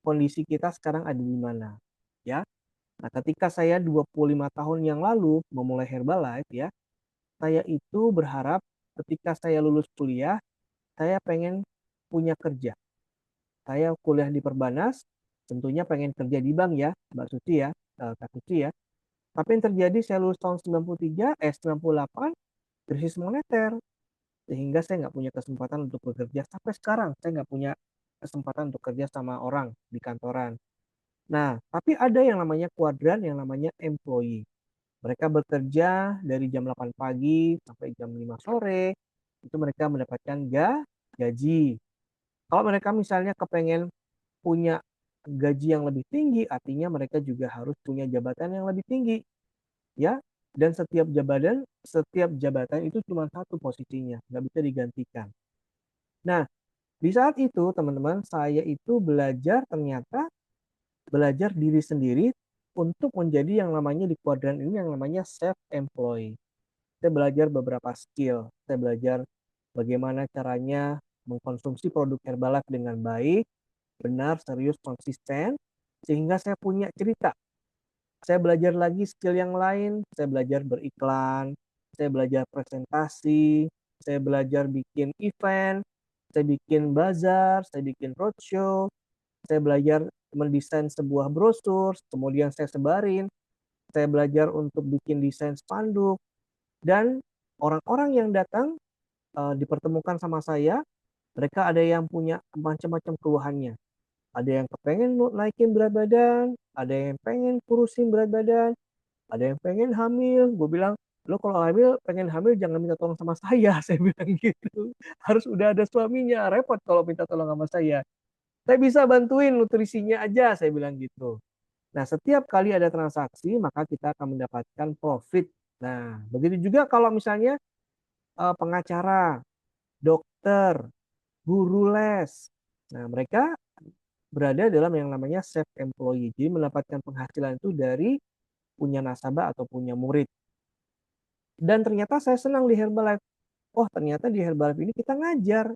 kondisi kita sekarang ada di mana ya. Nah, ketika saya 25 tahun yang lalu memulai Herbalife ya, saya itu berharap ketika saya lulus kuliah, saya pengen punya kerja. Saya kuliah di Perbanas, tentunya pengen kerja di bank ya, Mbak Suci ya, Kak Suci ya. Tapi yang terjadi saya lulus tahun 98, krisis moneter. Sehingga saya nggak punya kesempatan untuk bekerja. Sampai sekarang saya nggak punya kesempatan untuk kerja sama orang di kantoran. Nah, tapi ada yang namanya kuadran, yang namanya employee. Mereka bekerja dari jam 8 pagi sampai jam 5 sore. Itu mereka mendapatkan gaji. Kalau mereka misalnya kepengen punya gaji yang lebih tinggi, artinya mereka juga harus punya jabatan yang lebih tinggi. Ya, dan setiap jabatan itu cuma satu posisinya, nggak bisa digantikan. Nah, di saat itu teman-teman, saya itu ternyata belajar diri sendiri untuk menjadi yang namanya di kuadran ini yang namanya self-employed. Saya belajar beberapa skill. Saya belajar bagaimana caranya mengkonsumsi produk Herbalife dengan baik, benar, serius, konsisten, sehingga saya punya cerita Saya belajar lagi skill yang lain, saya belajar beriklan, saya belajar presentasi, saya belajar bikin event, saya bikin bazar, saya bikin roadshow, saya belajar mendesain sebuah brosur, kemudian saya sebarin, saya belajar untuk bikin desain spanduk, dan orang-orang yang datang dipertemukan sama saya, mereka ada yang punya macam-macam keluhannya. Ada yang kepengen naikin berat badan, ada yang pengen kurusin berat badan, ada yang pengen hamil. Gue bilang, lo kalau pengen hamil jangan minta tolong sama saya. Saya bilang gitu. Harus udah ada suaminya, repot kalau minta tolong sama saya. Saya bisa bantuin nutrisinya aja, saya bilang gitu. Nah, setiap kali ada transaksi, maka kita akan mendapatkan profit. Nah, begitu juga kalau misalnya pengacara, dokter, guru les. Nah, mereka berada dalam yang namanya self employee. Jadi mendapatkan penghasilan itu dari punya nasabah atau punya murid. Dan ternyata saya senang di Herbalife. Oh, ternyata di Herbalife ini kita ngajar.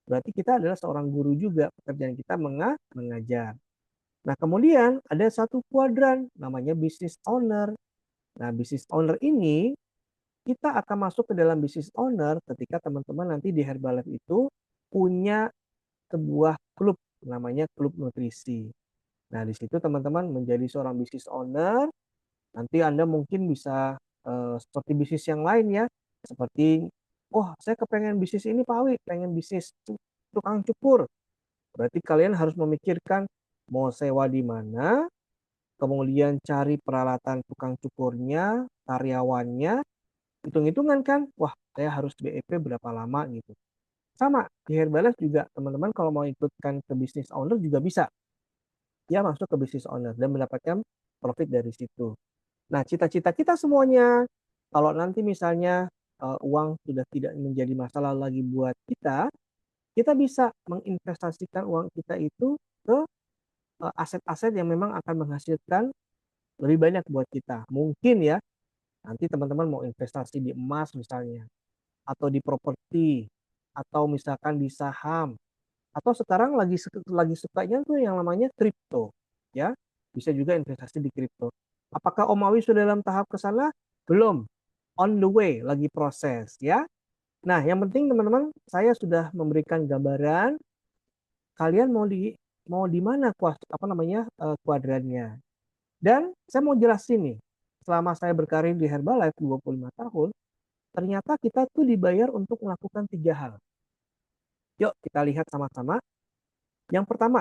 Berarti kita adalah seorang guru juga. Pekerjaan kita mengajar. Nah, kemudian ada satu kuadran namanya business owner. Nah, business owner ini kita akan masuk ke dalam business owner ketika teman-teman nanti di Herbalife itu punya sebuah klub namanya klub nutrisi. Nah, di situ teman-teman menjadi seorang business owner, nanti Anda mungkin bisa seperti bisnis yang lain ya, seperti, oh saya kepengen bisnis ini Pak Awi, pengen bisnis tukang cukur. Berarti kalian harus memikirkan mau sewa di mana, kemudian cari peralatan tukang cukurnya, karyawannya, hitung-hitungan kan, wah saya harus BEP berapa lama gitu. Sama, di Herbalife juga teman-teman kalau mau ikutkan ke bisnis owner juga bisa. Dia masuk ke bisnis owner dan mendapatkan profit dari situ. Nah, cita-cita kita semuanya, kalau nanti misalnya uang sudah tidak menjadi masalah lagi buat kita bisa menginvestasikan uang kita itu ke aset-aset yang memang akan menghasilkan lebih banyak buat kita. Mungkin ya, nanti teman-teman mau investasi di emas misalnya, atau di properti, atau misalkan di saham, atau sekarang lagi sukanya tuh yang namanya kripto, ya. Bisa juga investasi di kripto. Apakah Om Awi sudah dalam tahap ke sana? Belum. On the way, lagi proses, ya. Nah, yang penting teman-teman, saya sudah memberikan gambaran kalian mau di mana kuadrannya. Dan saya mau jelasin nih, selama saya berkarir di Herbalife 25 tahun, ternyata kita tuh dibayar untuk melakukan 3 hal. Yuk kita lihat sama-sama. Yang pertama,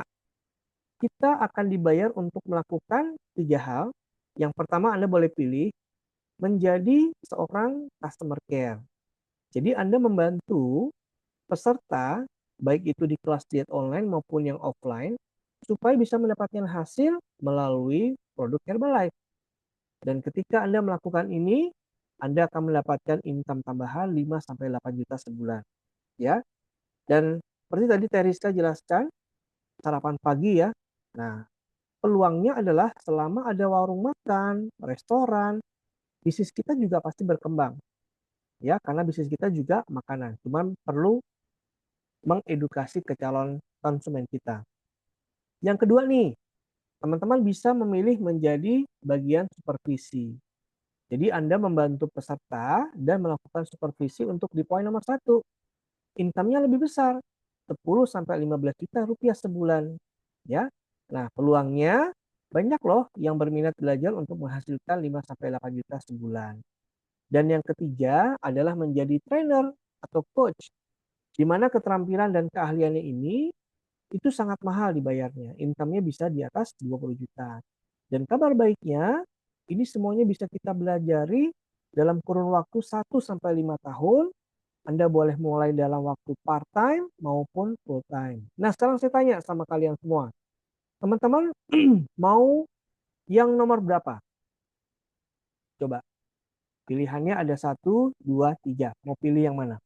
kita akan dibayar untuk melakukan 3 hal. Yang pertama Anda boleh pilih menjadi seorang customer care. Jadi Anda membantu peserta, baik itu di kelas diet online maupun yang offline, supaya bisa mendapatkan hasil melalui produk Herbalife. Dan ketika Anda melakukan ini, Anda akan mendapatkan income tambahan 5-8 juta sebulan. Ya. Dan seperti tadi Teriska jelaskan, sarapan pagi ya. Nah, peluangnya adalah selama ada warung makan, restoran, bisnis kita juga pasti berkembang. Ya, karena bisnis kita juga makanan. Cuman perlu mengedukasi ke calon konsumen kita. Yang kedua nih, teman-teman bisa memilih menjadi bagian supervisi. Jadi Anda membantu peserta dan melakukan supervisi untuk di poin nomor 1. Income-nya lebih besar, 10-15 juta rupiah sebulan. Ya. Nah, peluangnya banyak loh yang berminat belajar untuk menghasilkan 5-8 juta sebulan. Dan yang ketiga adalah menjadi trainer atau coach, di mana keterampilan dan keahliannya ini itu sangat mahal dibayarnya. Income-nya bisa di atas 20 juta. Dan kabar baiknya, ini semuanya bisa kita belajari dalam kurun waktu 1-5 tahun. Anda boleh mulai dalam waktu part-time maupun full-time. Nah, sekarang saya tanya sama kalian semua. Teman-teman mau yang nomor berapa? Coba. Pilihannya ada 1, 2, 3. Mau pilih yang mana?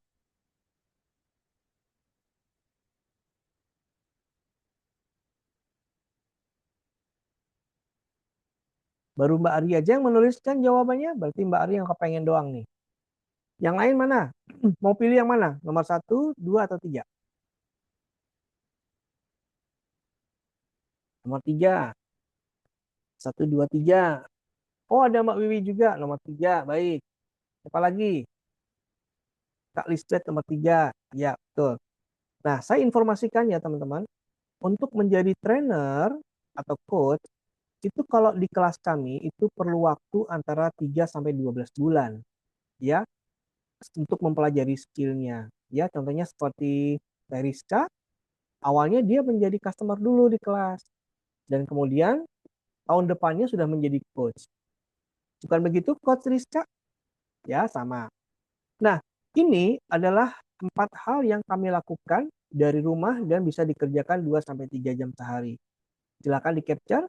Baru Mbak Ari aja yang menuliskan jawabannya, berarti Mbak Ari yang kepengen doang nih. Yang lain mana? Mau pilih yang mana? Nomor 1, 2, atau 3? Nomor 3. 1, 2, 3. Oh, ada Mbak Wiwi juga, nomor 3. Baik. Siapa lagi? Kak Lisbeth nomor 3. Ya, betul. Nah, saya informasikan ya teman-teman, untuk menjadi trainer atau coach, itu kalau di kelas kami itu perlu waktu antara 3 sampai 12 bulan. Ya, untuk mempelajari skillnya. Ya, contohnya seperti Teriska, awalnya dia menjadi customer dulu di kelas. Dan kemudian tahun depannya sudah menjadi coach. Bukan begitu, Coach Rizka? Ya, sama. Nah, ini adalah 4 hal yang kami lakukan dari rumah dan bisa dikerjakan 2-3 jam sehari. Silakan di-capture.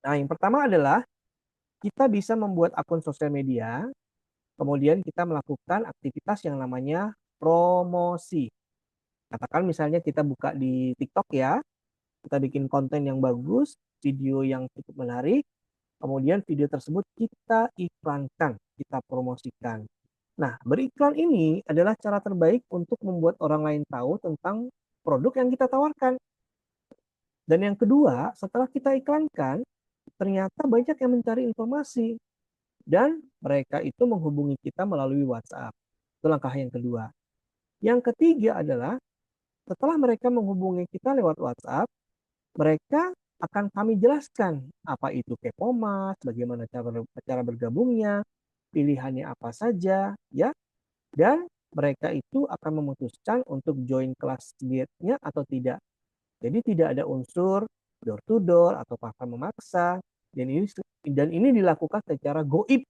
Nah, yang pertama adalah kita bisa membuat akun sosial media, kemudian kita melakukan aktivitas yang namanya promosi. Katakan misalnya kita buka di TikTok ya, kita bikin konten yang bagus, video yang cukup menarik, kemudian video tersebut kita iklankan, kita promosikan. Nah, beriklan ini adalah cara terbaik untuk membuat orang lain tahu tentang produk yang kita tawarkan. Dan yang kedua, setelah kita iklankan, ternyata banyak yang mencari informasi. Dan mereka itu menghubungi kita melalui WhatsApp. Itu langkah yang kedua. Yang ketiga adalah, setelah mereka menghubungi kita lewat WhatsApp, mereka akan kami jelaskan apa itu Kepomas, bagaimana cara bergabungnya, pilihannya apa saja, ya. Dan mereka itu akan memutuskan untuk join kelas dietnya atau tidak. Jadi tidak ada unsur door to door atau paksa memaksa. Dan ini dilakukan secara goib,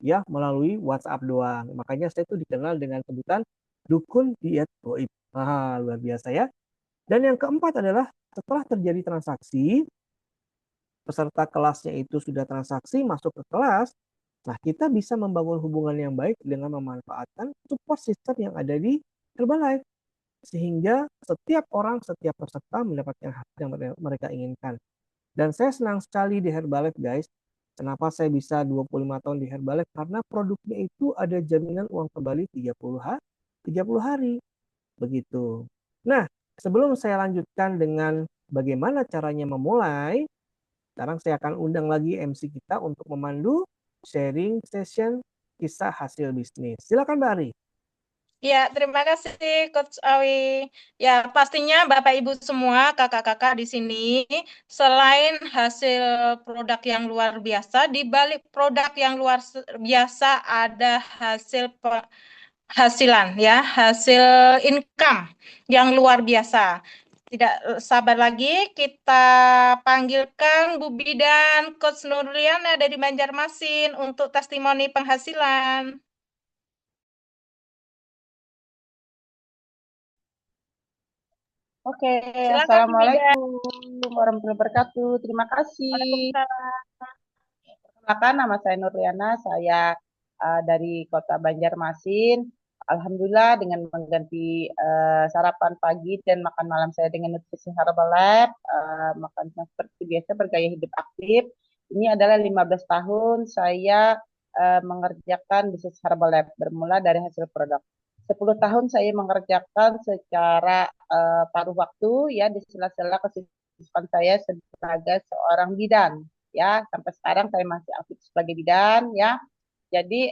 ya, melalui WhatsApp doang. Makanya saya itu dikenal dengan sebutan dukun diet goib. Luar biasa ya. Dan yang keempat adalah setelah terjadi transaksi, peserta kelasnya itu sudah transaksi masuk ke kelas, nah kita bisa membangun hubungan yang baik dengan memanfaatkan support system yang ada di Herbalife. Sehingga setiap orang, setiap peserta mendapatkan hasil yang mereka inginkan. Dan saya senang sekali di Herbalife, guys. Kenapa saya bisa 25 tahun di Herbalife? Karena produknya itu ada jaminan uang kembali 30 hari. Begitu. Nah, sebelum saya lanjutkan dengan bagaimana caranya memulai, sekarang saya akan undang lagi MC kita untuk memandu sharing session kisah hasil bisnis. Silakan Mbak Ari. Ya, terima kasih Coach Awi. Ya, pastinya Bapak Ibu semua, kakak-kakak di sini, selain hasil produk yang luar biasa, di balik produk yang luar biasa ada hasil hasilan ya, hasil income yang luar biasa. Tidak sabar lagi, kita panggilkan Bu Bidan, Coach Nurliana dari Banjarmasin untuk testimoni penghasilan. Oke, Silakan, Assalamualaikum warahmatullahi wabarakatuh. Terima kasih. Waalaikumsalam. Perkenalkan, nama saya Nurliana, saya dari Kota Banjarmasin. Alhamdulillah dengan mengganti sarapan pagi dan makan malam saya dengan nutrisi Herbalife, makan seperti biasa bergaya hidup aktif. Ini adalah 15 tahun saya mengerjakan bisnis Herbalife bermula dari hasil produk. 10 tahun saya mengerjakan secara paruh waktu ya di sela-sela kesibukan saya sebagai seorang bidan ya, sampai sekarang saya masih aktif sebagai bidan ya. Jadi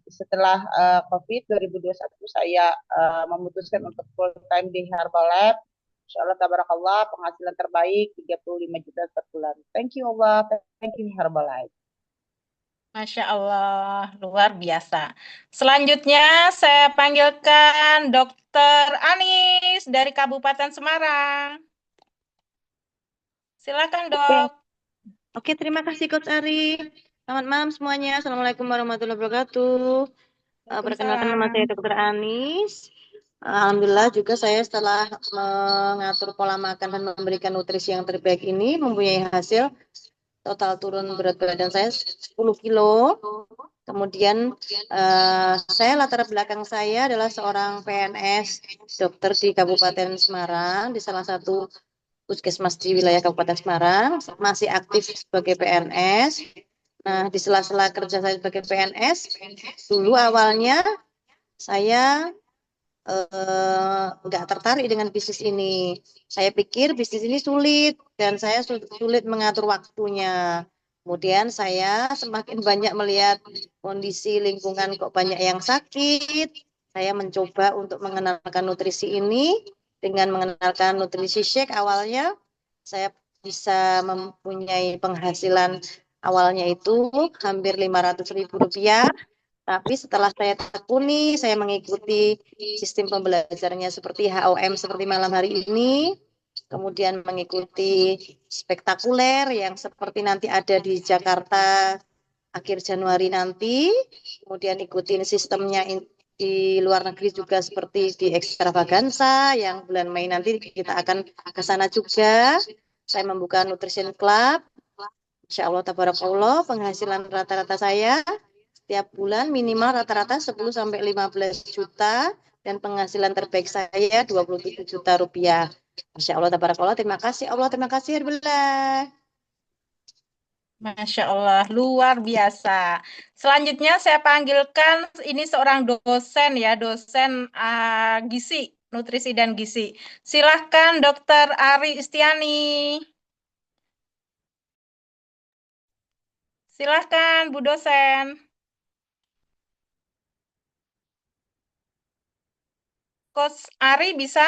setelah COVID 2021 saya memutuskan untuk full time di Herbalife. Insya Allah tabarakallah penghasilan terbaik 35 juta per bulan. Thank you Allah, thank you Herbalife. Masya Allah, luar biasa. Selanjutnya saya panggilkan Dr. Anis dari Kabupaten Semarang. Silakan, Dok. Oke, terima kasih Coach Ari. Selamat malam semuanya. Assalamualaikum warahmatullahi wabarakatuh. Perkenalkan nama saya Dr. Anis. Alhamdulillah juga saya setelah mengatur pola makan dan memberikan nutrisi yang terbaik ini mempunyai hasil total turun berat badan saya 10 kilo. Kemudian saya latar belakang saya adalah seorang PNS dokter di Kabupaten Semarang, di salah satu puskesmas di wilayah Kabupaten Semarang, masih aktif sebagai PNS. Nah, di sela-sela kerja saya sebagai PNS, dulu awalnya saya nggak tertarik dengan bisnis ini. Saya pikir bisnis ini sulit dan saya sulit mengatur waktunya. Kemudian saya semakin banyak melihat kondisi lingkungan kok banyak yang sakit. Saya mencoba untuk mengenalkan nutrisi ini dengan mengenalkan nutrisi shake awalnya. Saya bisa mempunyai penghasilan awalnya itu hampir Rp500.000. Tapi setelah saya tekuni, saya mengikuti sistem pembelajarannya seperti HOM seperti malam hari ini, kemudian mengikuti spektakuler yang seperti nanti ada di Jakarta akhir Januari nanti, kemudian ikutin sistemnya di luar negeri juga seperti di Extravaganza yang bulan Mei nanti kita akan ke sana juga. Saya membuka Nutrition Club. Insya Allah, tabarakallah, penghasilan rata-rata saya setiap bulan minimal rata-rata 10-15 juta dan penghasilan terbaik saya 27 juta rupiah. Masya Allah, tabarakallah, terima kasih Allah, terima kasih Herbillah. Masya Allah, luar biasa. Selanjutnya saya panggilkan ini seorang dosen ya, dosen gizi, nutrisi dan gizi. Silahkan Dokter Ari Istiani. Silahkan Bu dosen. Coach Ari bisa?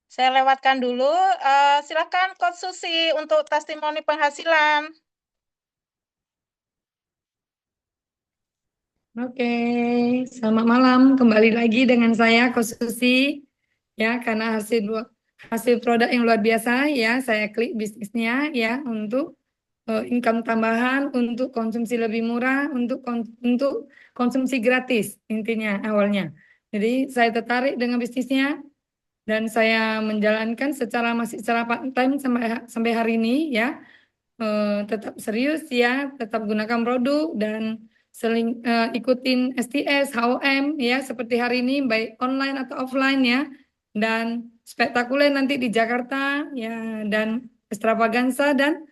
Saya lewatkan dulu. Silakan Coach Susi untuk testimoni penghasilan. Oke, selamat malam. Kembali lagi dengan saya, Coach Susi. Ya, karena hasil produk yang luar biasa, ya, saya klik bisnisnya, ya, untuk income tambahan, untuk konsumsi lebih murah, untuk konsumsi gratis, intinya awalnya. Jadi saya tertarik dengan bisnisnya dan saya menjalankan masih secara part time sampai hari ini, ya. Tetap serius ya, tetap gunakan produk dan ikutin STS, HOM ya seperti hari ini baik online atau offline ya, dan spektakuler nanti di Jakarta ya, dan extravaganza dan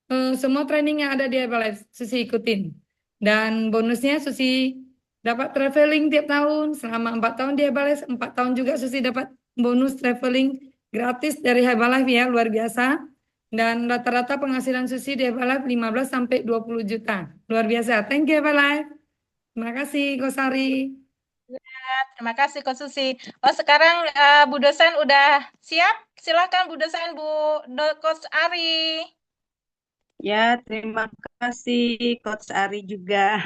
semua training yang ada di Herbalife Susi ikutin. Dan bonusnya Susi dapat traveling tiap tahun selama 4 tahun di Herbalife, 4 tahun juga Susi dapat bonus traveling gratis dari Herbalife ya, luar biasa. Dan rata-rata penghasilan Susi di Herbalife 15-20 juta. Luar biasa. Thank you Herbalife. Terima kasih Kosari. Ya, terima kasih Coach Susi. Oh, sekarang Bu dosen udah siap? Silakan Bu dosen, Coach Ari. Ya, terima kasih Coach Ari juga.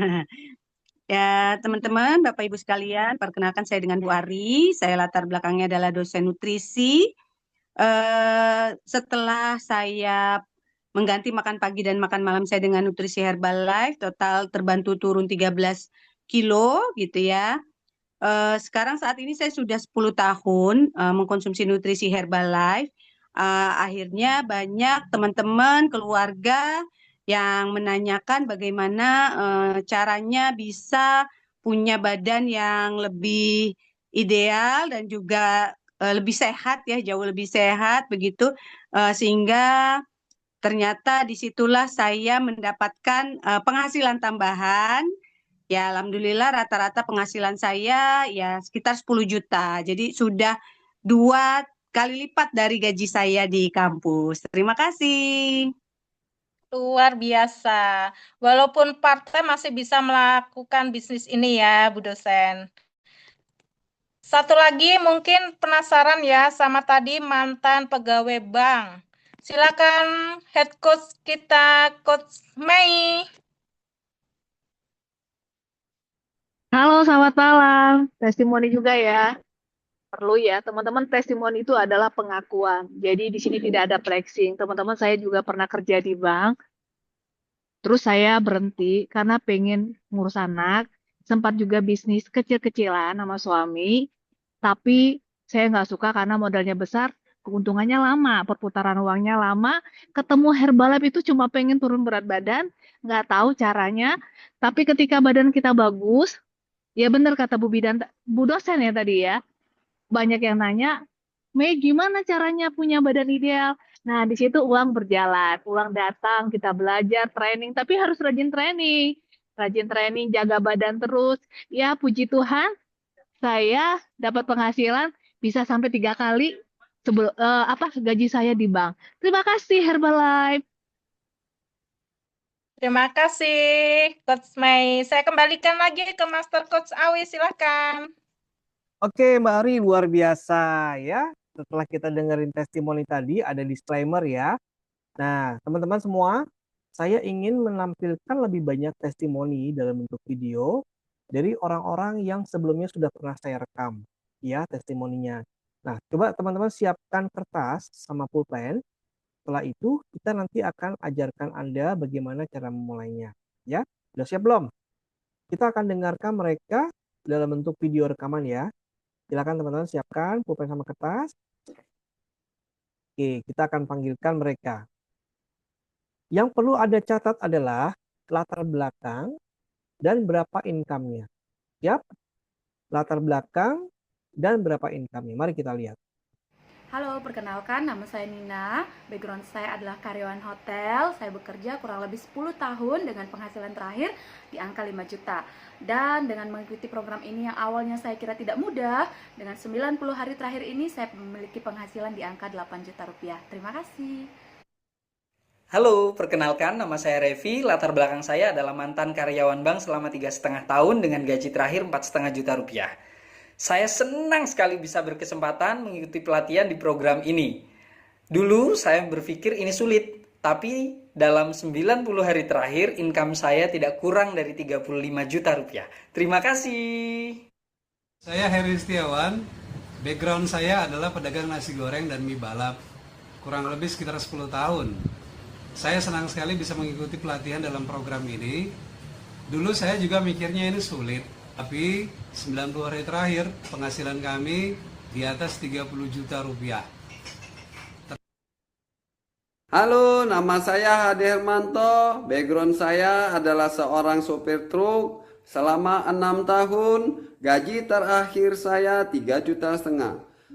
Ya, teman-teman, Bapak Ibu sekalian, perkenalkan saya dengan Bu Ari. Saya latar belakangnya adalah dosen nutrisi. Setelah saya mengganti makan pagi dan makan malam saya dengan nutrisi Herbalife, total terbantu turun 13 kilo gitu ya. Sekarang saat ini saya sudah 10 tahun mengkonsumsi nutrisi Herbalife. Akhirnya banyak teman-teman, keluarga yang menanyakan bagaimana caranya bisa punya badan yang lebih ideal dan juga lebih sehat ya, jauh lebih sehat begitu, sehingga ternyata disitulah saya mendapatkan penghasilan tambahan. Ya, alhamdulillah rata-rata penghasilan saya ya sekitar 10 juta. Jadi sudah 2 kali lipat dari gaji saya di kampus. Terima kasih. Luar biasa. Walaupun part-time masih bisa melakukan bisnis ini ya, Bu dosen. Satu lagi mungkin penasaran ya sama tadi mantan pegawai bank. Silakan head coach kita, Coach Mei. Halo, selamat malam. Testimoni juga ya. Perlu ya, teman-teman, testimoni itu adalah pengakuan. Jadi di sini tidak ada flexing. Teman-teman, saya juga pernah kerja di bank. Terus saya berhenti karena pengen ngurus anak. Sempat juga bisnis kecil-kecilan sama suami. Tapi saya nggak suka karena modalnya besar, keuntungannya lama, perputaran uangnya lama. Ketemu Herbalife itu cuma pengen turun berat badan, nggak tahu caranya. Tapi ketika badan kita bagus, ya benar kata Bu dosen ya tadi ya. Banyak yang nanya, Mei gimana caranya punya badan ideal? Nah, di situ uang berjalan, uang datang, kita belajar, training, tapi harus rajin training. Rajin training, jaga badan terus. Ya, puji Tuhan, saya dapat penghasilan bisa sampai 3 kali gaji saya di bank. Terima kasih Herbalife. Terima kasih, Coach Mei. Saya kembalikan lagi ke Master Coach Awi, silakan. Oke, Mbak Ari, luar biasa ya. Setelah kita dengerin testimoni tadi, ada disclaimer ya. Nah, teman-teman semua, saya ingin menampilkan lebih banyak testimoni dalam bentuk video dari orang-orang yang sebelumnya sudah pernah saya rekam, ya, testimoninya. Nah, coba teman-teman siapkan kertas sama pulpen. Setelah itu, kita nanti akan ajarkan Anda bagaimana cara memulainya. Ya, sudah siap belum? Kita akan dengarkan mereka dalam bentuk video rekaman ya. Silakan teman-teman siapkan pulpen sama kertas. Oke, kita akan panggilkan mereka. Yang perlu Anda catat adalah latar belakang dan berapa income-nya. Siap? Latar belakang dan berapa income-nya. Mari kita lihat. Halo, perkenalkan nama saya Nina. Background saya adalah karyawan hotel. Saya bekerja kurang lebih 10 tahun dengan penghasilan terakhir di angka 5 juta. Dan dengan mengikuti program ini yang awalnya saya kira tidak mudah, dengan 90 hari terakhir ini saya memiliki penghasilan di angka 8 juta rupiah. Terima kasih. Halo, perkenalkan nama saya Revi. Latar belakang saya adalah mantan karyawan bank selama 3,5 tahun dengan gaji terakhir 4,5 juta rupiah. Saya senang sekali bisa berkesempatan mengikuti pelatihan di program ini. Dulu saya berpikir ini sulit, tapi dalam 90 hari terakhir income saya tidak kurang dari 35 juta rupiah. Terima kasih. Saya Heri Setiawan. Background saya adalah pedagang nasi goreng dan mie balap. Kurang lebih sekitar 10 tahun. Saya senang sekali bisa mengikuti pelatihan dalam program ini. Dulu saya juga mikirnya ini sulit, tapi 90 hari terakhir penghasilan kami di atas 30 juta rupiah. Halo, nama saya Hadi Hermanto. Background saya adalah seorang sopir truk selama 6 tahun. Gaji terakhir saya 3,5 juta.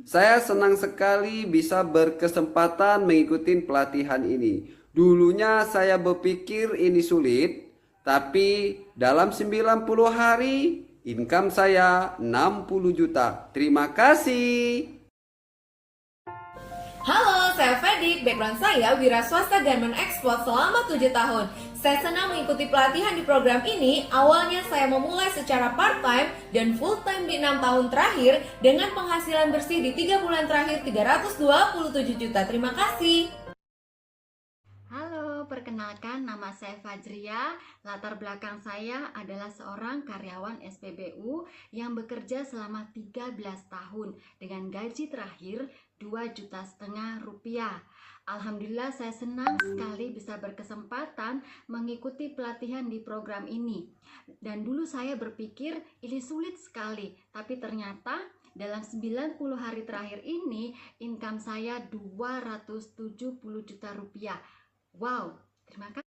Saya senang sekali bisa berkesempatan mengikuti pelatihan ini. Dulunya saya berpikir ini sulit, tapi dalam 90 hari income saya 60 juta. Terima kasih. Halo, saya Fedik. Background saya wira swasta Garment Export selama 7 tahun. Saya senang mengikuti pelatihan di program ini. Awalnya saya memulai secara part-time dan full-time di 6 tahun terakhir dengan penghasilan bersih di 3 bulan terakhir 327 juta. Terima kasih. Halo, perkenalkan nama saya Fajria. Latar belakang saya adalah seorang karyawan SPBU yang bekerja selama 13 tahun dengan gaji terakhir 2,5 juta rupiah. Alhamdulillah saya senang sekali bisa berkesempatan mengikuti pelatihan di program ini. Dan dulu saya berpikir ini sulit sekali, tapi ternyata dalam 90 hari terakhir ini income saya 270 juta rupiah. Wow, terima kasih.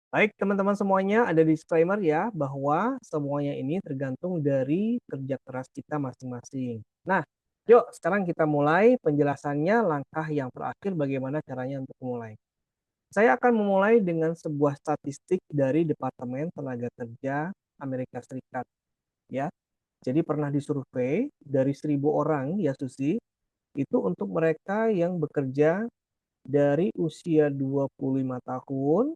Baik, teman-teman semuanya, ada disclaimer ya, bahwa semuanya ini tergantung dari kerja keras kita masing-masing. Nah, yuk sekarang kita mulai penjelasannya, langkah yang terakhir bagaimana caranya untuk memulai. Saya akan memulai dengan sebuah statistik dari Departemen Tenaga Kerja Amerika Serikat. Ya, jadi pernah disurvei dari 1.000 orang, ya Susi, itu untuk mereka yang bekerja dari usia 25 tahun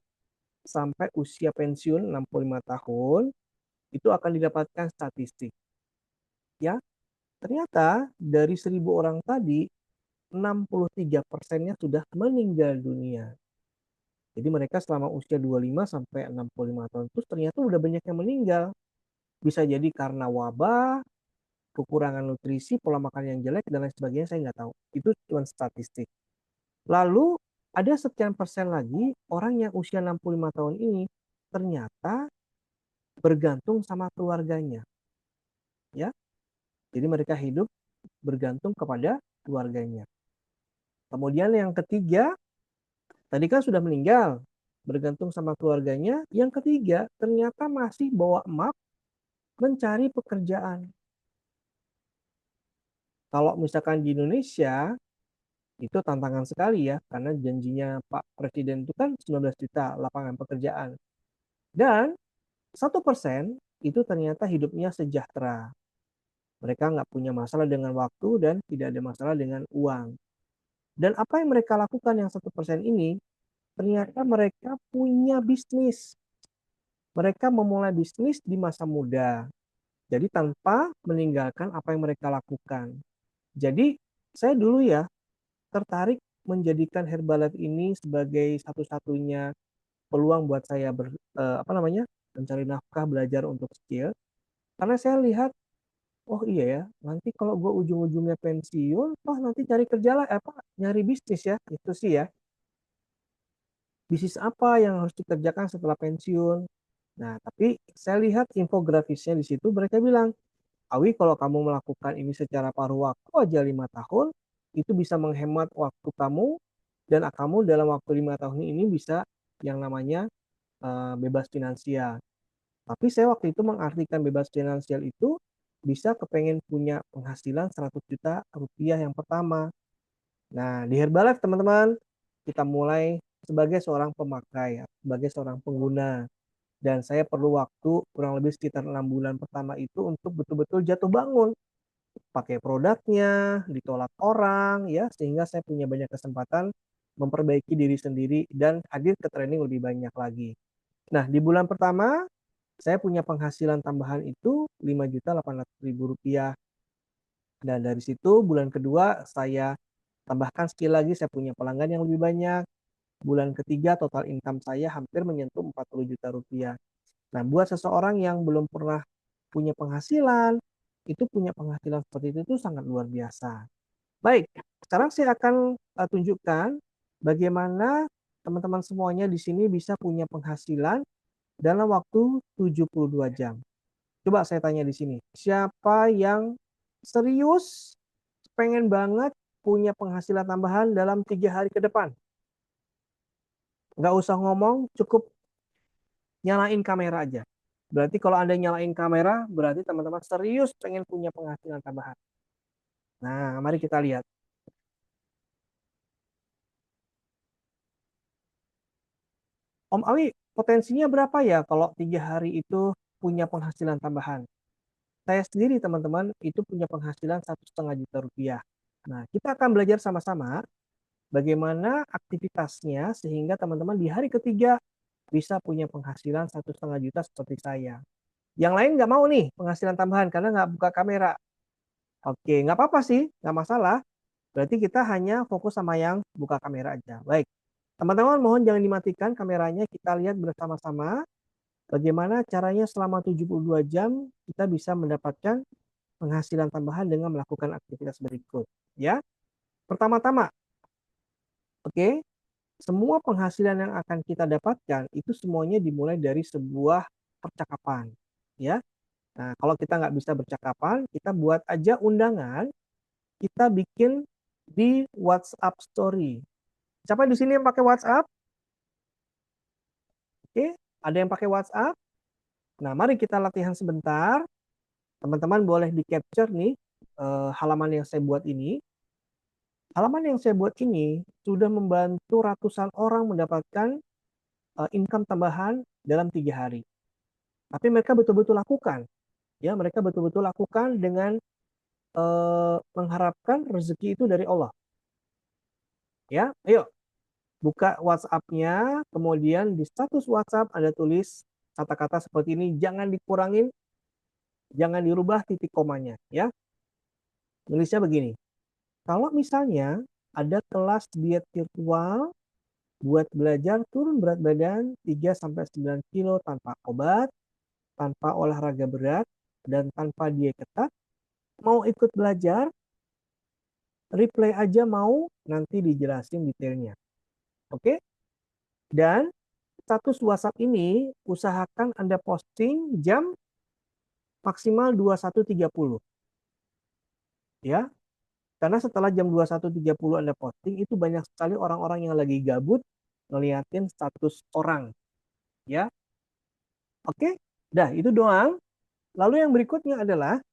sampai usia pensiun 65 tahun, itu akan didapatkan statistik. Ya, ternyata dari 1.000 orang tadi, 63%-nya sudah meninggal dunia. Jadi mereka selama usia 25 sampai 65 tahun itu ternyata udah banyak yang meninggal. Bisa jadi karena wabah, kekurangan nutrisi, pola makan yang jelek, dan lain sebagainya, saya nggak tahu. Itu cuma statistik. Lalu ada sekian persen lagi orang yang usia 65 tahun ini ternyata bergantung sama keluarganya. Ya. Jadi mereka hidup bergantung kepada keluarganya. Kemudian yang ketiga, tadi kan sudah meninggal, bergantung sama keluarganya. Yang ketiga, ternyata masih bawa emak mencari pekerjaan. Kalau misalkan di Indonesia, itu tantangan sekali ya, karena janjinya Pak Presiden itu kan 19 juta lapangan pekerjaan. Dan 1% itu ternyata hidupnya sejahtera. Mereka nggak punya masalah dengan waktu dan tidak ada masalah dengan uang. Dan apa yang mereka lakukan yang 1% ini, ternyata mereka punya bisnis. Mereka memulai bisnis di masa muda. Jadi tanpa meninggalkan apa yang mereka lakukan. Jadi saya dulu ya tertarik menjadikan Herbalife ini sebagai satu-satunya peluang buat saya mencari nafkah, belajar untuk skill. Karena saya lihat, oh iya ya, nanti kalau gue ujung-ujungnya pensiun, nanti cari kerja lah, nyari bisnis ya, itu sih ya. Bisnis apa yang harus dikerjakan setelah pensiun? Nah, tapi saya lihat infografisnya di situ, mereka bilang, Awi, kalau kamu melakukan ini secara paruh waktu aja 5 tahun, itu bisa menghemat waktu kamu, dan kamu dalam waktu 5 tahun ini bisa yang namanya bebas finansial. Tapi saya waktu itu mengartikan bebas finansial itu bisa kepengen punya penghasilan 100 juta rupiah yang pertama. Nah, di Herbalife teman-teman, kita mulai sebagai seorang pemakai, sebagai seorang pengguna. Dan saya perlu waktu kurang lebih sekitar 6 bulan pertama itu untuk betul-betul jatuh bangun. Pakai produknya, ditolak orang, ya, sehingga saya punya banyak kesempatan memperbaiki diri sendiri dan hadir ke training lebih banyak lagi. Nah, di bulan pertama, saya punya penghasilan tambahan itu Rp5.800.000. Dan dari situ, bulan kedua, saya tambahkan skill lagi, saya punya pelanggan yang lebih banyak. Bulan ketiga, total income saya hampir menyentuh Rp40 juta. Nah, buat seseorang yang belum pernah punya penghasilan, itu punya penghasilan seperti itu sangat luar biasa. Baik, sekarang saya akan tunjukkan bagaimana teman-teman semuanya di sini bisa punya penghasilan dalam waktu 72 jam. Coba saya tanya di sini, siapa yang serius pengen banget punya penghasilan tambahan dalam 3 hari ke depan? Nggak usah ngomong, cukup nyalain kamera aja. Berarti kalau Anda nyalain kamera, berarti teman-teman serius pengen punya penghasilan tambahan. Nah, mari kita lihat. Om Awi, potensinya berapa ya kalau 3 hari itu punya penghasilan tambahan? Saya sendiri teman-teman itu punya penghasilan Rp1,5 juta. Nah, kita akan belajar sama-sama bagaimana aktivitasnya sehingga teman-teman di hari ketiga bisa punya penghasilan Rp1,5 juta seperti saya. Yang lain nggak mau nih penghasilan tambahan karena nggak buka kamera. Oke, nggak apa-apa sih, nggak masalah. Berarti kita hanya fokus sama yang buka kamera aja. Baik, teman-teman mohon jangan dimatikan kameranya, kita lihat bersama-sama bagaimana caranya selama 72 jam kita bisa mendapatkan penghasilan tambahan dengan melakukan aktivitas berikut. Ya, pertama-tama, oke, semua penghasilan yang akan kita dapatkan itu semuanya dimulai dari sebuah percakapan. Ya, nah kalau kita nggak bisa bercakapan, kita buat aja undangan, kita bikin di WhatsApp Story. Siapa di sini yang pakai WhatsApp? Oke, ada yang pakai WhatsApp? Nah, mari kita latihan sebentar. Teman-teman boleh di-capture nih halaman yang saya buat ini. Halaman yang saya buat ini sudah membantu ratusan orang mendapatkan income tambahan dalam 3 hari. Tapi mereka betul-betul lakukan. Ya, mereka betul-betul lakukan dengan mengharapkan rezeki itu dari Allah. Ya, ayo buka WhatsApp-nya, kemudian di status WhatsApp ada tulis kata-kata seperti ini, jangan dikurangin, jangan dirubah titik komanya, ya. Tulisnya begini, kalau misalnya ada kelas diet virtual buat belajar turun berat badan 3-9 kilo tanpa obat, tanpa olahraga berat, dan tanpa diet ketat, mau ikut belajar, reply aja mau, nanti dijelasin detailnya. Oke? Dan status WhatsApp ini usahakan Anda posting jam maksimal 21.30. Ya. Karena setelah jam 21.30 Anda posting itu banyak sekali orang-orang yang lagi gabut ngeliatin status orang. Ya. Oke? Dah, itu doang. Lalu yang berikutnya adalah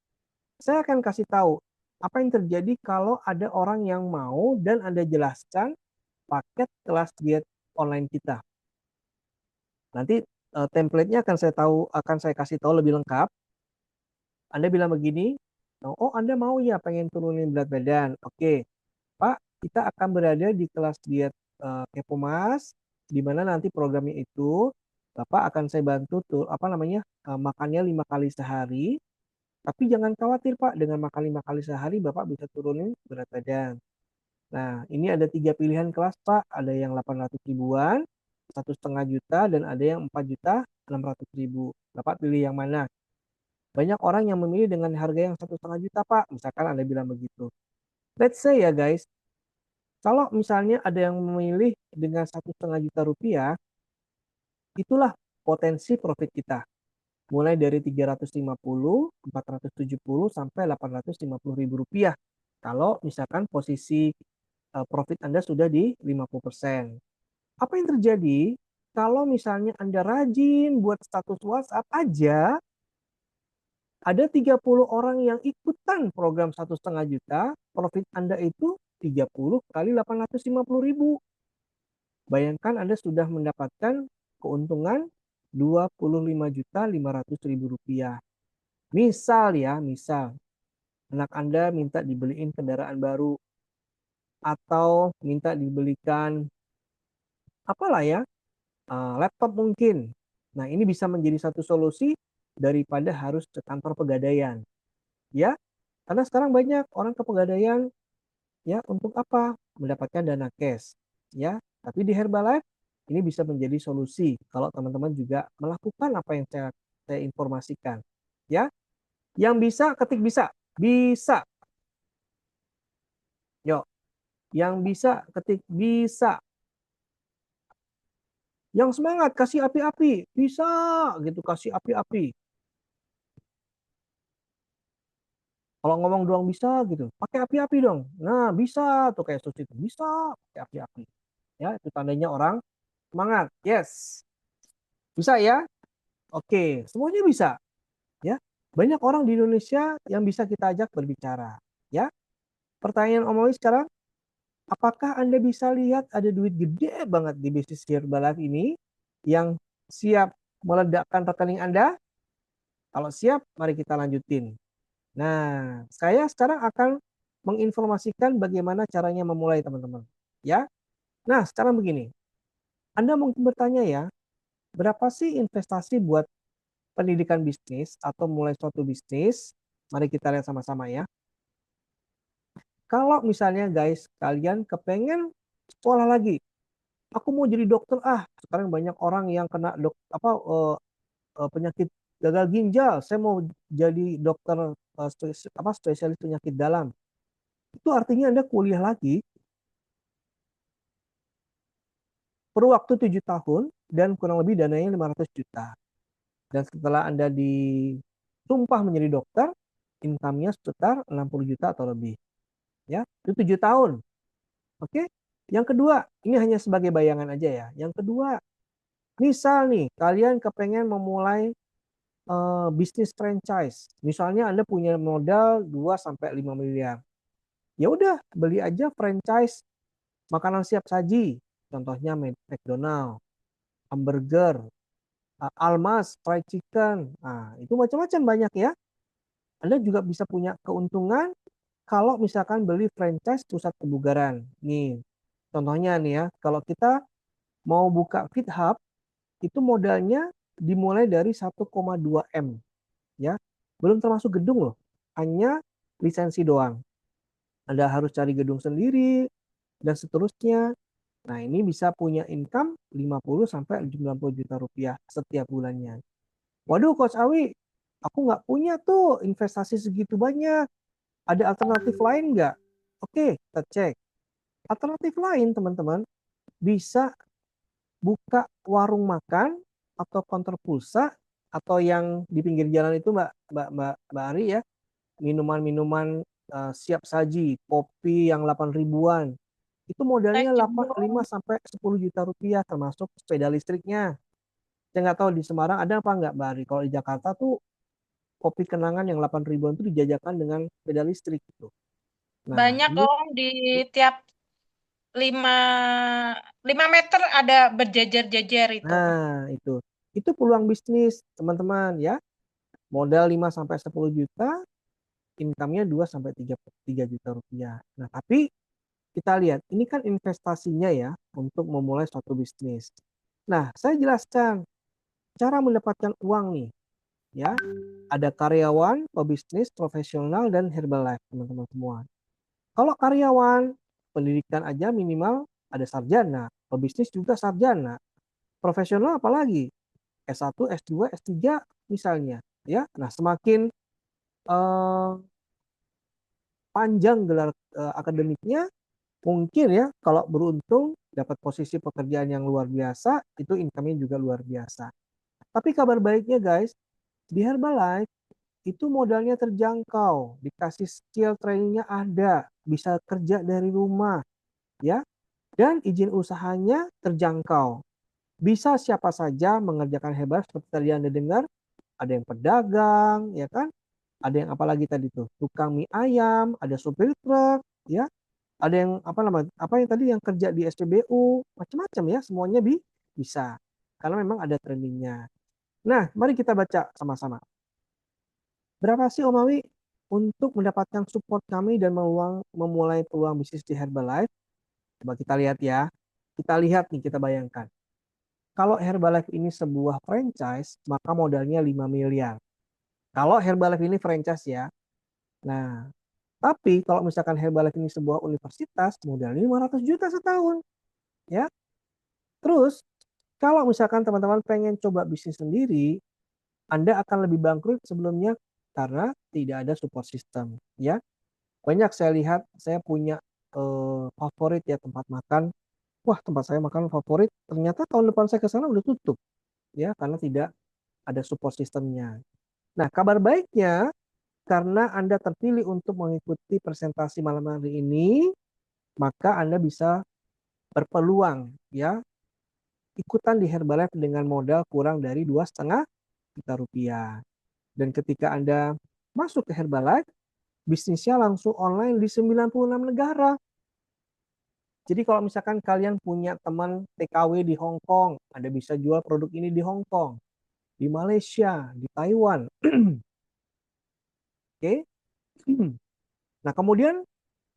saya akan kasih tahu apa yang terjadi kalau ada orang yang mau dan Anda jelaskan paket kelas diet online kita. Nanti template-nya akan saya kasih tahu lebih lengkap. Anda bilang begini, oh Anda mau ya pengen turunin berat badan. Oke, Pak, kita akan berada di kelas diet Kepomas, di mana nanti programnya itu Bapak akan saya bantu tuh makannya 5 kali sehari. Tapi jangan khawatir Pak, dengan makan 5 kali sehari Bapak bisa turunin berat badan. Nah, ini ada 3 pilihan kelas Pak, ada yang 800 ribuan, 1,5 juta, dan ada yang 4.600.000. Bapak pilih yang mana? Banyak orang yang memilih dengan harga yang 1,5 juta Pak, misalkan Anda bilang begitu. Let's say ya guys, kalau misalnya ada yang memilih dengan 1,5 juta rupiah, itulah potensi profit kita. Mulai dari 350, 470, sampai 850 ribu rupiah. Kalau misalkan posisi profit Anda sudah di 50%. Apa yang terjadi kalau misalnya Anda rajin buat status WhatsApp aja, ada 30 orang yang ikutan program 1,5 juta, profit Anda itu 30 kali 850 ribu. Bayangkan Anda sudah mendapatkan keuntungan 25.500.000 rupiah. Misal ya, misal anak Anda minta dibeliin kendaraan baru atau minta dibelikan apalah ya, laptop mungkin. Nah, ini bisa menjadi satu solusi daripada harus ke kantor pegadaian. Ya, karena sekarang banyak orang ke pegadaian ya untuk apa? Mendapatkan dana cash. Ya, tapi di Herbalife ini bisa menjadi solusi kalau teman-teman juga melakukan apa yang saya informasikan. Ya, yang bisa ketik bisa. Bisa. Yuk. Yang bisa ketik bisa. Yang semangat kasih api-api. Bisa gitu, kasih api-api. Kalau ngomong doang bisa gitu, pakai api-api dong. Nah, bisa tuh kayak Susi itu. Bisa pakai api-api. Ya, itu tandanya orang semangat. Yes. Bisa ya? Oke, semuanya bisa. Ya. Banyak orang di Indonesia yang bisa kita ajak berbicara, ya. Pertanyaan Om Owi sekarang, apakah Anda bisa lihat ada duit gede banget di bisnis Herbalife ini yang siap meledakkan rekening Anda? Kalau siap, mari kita lanjutin. Nah, saya sekarang akan menginformasikan bagaimana caranya memulai, teman-teman. Ya. Nah, sekarang begini. Anda mungkin bertanya ya, berapa sih investasi buat pendidikan bisnis atau mulai suatu bisnis? Mari kita lihat sama-sama ya. Kalau misalnya guys, kalian kepengen sekolah lagi. Aku mau jadi dokter Sekarang banyak orang yang kena penyakit gagal ginjal. Saya mau jadi dokter spesialis penyakit dalam. Itu artinya Anda kuliah lagi perlu waktu 7 tahun dan kurang lebih dananya 500 juta. Dan setelah Anda disumpah menjadi dokter, income-nya sekitar 60 juta atau lebih. Ya, itu 7 tahun. Oke. Yang kedua, ini hanya sebagai bayangan aja ya. Yang kedua, misal nih kalian kepengen memulai bisnis franchise. Misalnya Anda punya modal 2 sampai 5 miliar. Ya udah, beli aja franchise makanan siap saji. Contohnya McDonald, hamburger, Almas, fried chicken. Nah, itu macam-macam banyak ya. Anda juga bisa punya keuntungan kalau misalkan beli franchise pusat kebugaran. Nih, contohnya nih ya, kalau kita mau buka Fit Hub, itu modalnya dimulai dari 1,2 M. Ya, belum termasuk gedung loh. Hanya lisensi doang. Anda harus cari gedung sendiri dan seterusnya. Nah, ini bisa punya income 50 sampai 90 juta rupiah setiap bulannya. Waduh, Coach Awi, aku nggak punya tuh investasi segitu banyak. Ada alternatif lain nggak? Oke, kita cek. Alternatif lain, teman-teman, bisa buka warung makan atau konter pulsa atau yang di pinggir jalan itu Mbak Ari ya, minuman-minuman siap saji, kopi yang 8 ribuan. Itu modalnya 5 sampai 10 juta rupiah termasuk sepeda listriknya. Saya nggak tahu di Semarang ada apa nggak Mbak Ari. Kalau di Jakarta tuh kopi kenangan yang 8 ribuan itu dijajakan dengan sepeda listrik gitu. Nah, banyak ini, Om di tiap 5 meter ada berjejer-jejer itu. nah, itu. Itu peluang bisnis, teman-teman ya. Modal 5 sampai 10 juta, income-nya 2 sampai 3 juta rupiah. Nah, tapi kita lihat, ini kan investasinya ya untuk memulai suatu bisnis. Nah, saya jelaskan cara mendapatkan uang nih. Ya, ada karyawan, pebisnis, profesional, dan Herbalife, teman-teman semua. Kalau karyawan, pendidikan aja minimal ada sarjana, pebisnis juga sarjana, profesional apalagi S1, S2, S3 misalnya. Ya, nah semakin panjang gelar akademiknya, mungkin ya kalau beruntung dapat posisi pekerjaan yang luar biasa, itu income-nya juga luar biasa. Tapi kabar baiknya guys, di Herbalife itu modalnya terjangkau, dikasih skill trainingnya ada, bisa kerja dari rumah, ya, dan izin usahanya terjangkau. Bisa siapa saja mengerjakan Herbalife seperti tadi Anda dengar, ada yang pedagang, ya kan, ada yang apalagi tadi tuh, tukang mie ayam, ada supir truk, ya, ada yang apa yang tadi yang kerja di SPBU, macam-macam ya, semuanya bisa, karena memang ada trainingnya. Nah, mari kita baca sama-sama. Berapa sih Om Awi untuk mendapatkan support kami dan memulai peluang bisnis di Herbalife? Coba kita lihat ya. Kita lihat nih, kita bayangkan. Kalau Herbalife ini sebuah franchise, maka modalnya 5 miliar. Kalau Herbalife ini franchise ya. Nah, tapi kalau misalkan Herbalife ini sebuah universitas, modalnya 500 juta setahun. Ya. Terus, kalau misalkan teman-teman pengen coba bisnis sendiri, Anda akan lebih bangkrut sebelumnya karena tidak ada support system, ya. Banyak saya lihat, saya punya favorit ya tempat makan. Wah, tempat saya makan favorit, ternyata tahun depan saya ke sana udah tutup, ya, karena tidak ada support systemnya. Nah, kabar baiknya, karena Anda terpilih untuk mengikuti presentasi malam hari ini, maka Anda bisa berpeluang, ya, ikutan di Herbalife dengan modal kurang dari 2,5 juta rupiah. Dan ketika Anda masuk ke Herbalife, bisnisnya langsung online di 96 negara. Jadi kalau misalkan kalian punya teman TKW di Hong Kong, Anda bisa jual produk ini di Hong Kong, di Malaysia, di Taiwan. Oke. Nah, kemudian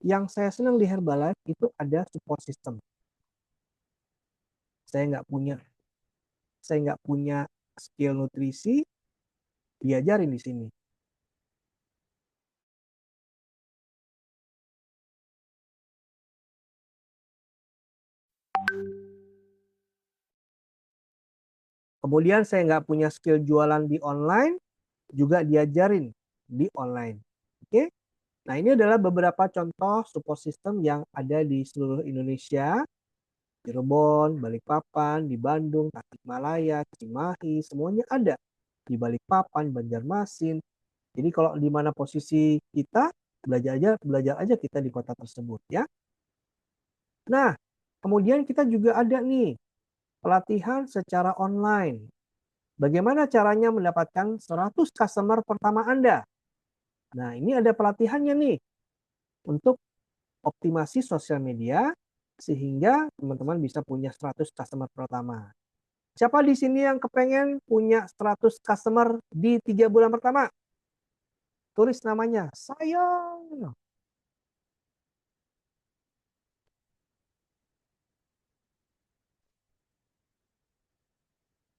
yang saya senang di Herbalife itu ada support system. Saya nggak punya skill nutrisi, diajarin di sini. Kemudian saya nggak punya skill jualan di online, juga diajarin di online. Oke. Nah, ini adalah beberapa contoh support system yang ada di seluruh Indonesia. Cirebon, Balikpapan, di Bandung, Tasikmalaya, Cimahi, semuanya ada. Di Balikpapan, Banjarmasin. Jadi kalau di mana posisi kita, belajar aja kita di kota tersebut ya. Nah, kemudian kita juga ada nih pelatihan secara online. Bagaimana caranya mendapatkan 100 customer pertama Anda? Nah, ini ada pelatihannya nih untuk optimasi sosial media sehingga teman-teman bisa punya 100 customer pertama. Siapa di sini yang kepengen punya 100 customer di 3 bulan pertama? Tulis namanya. Saya.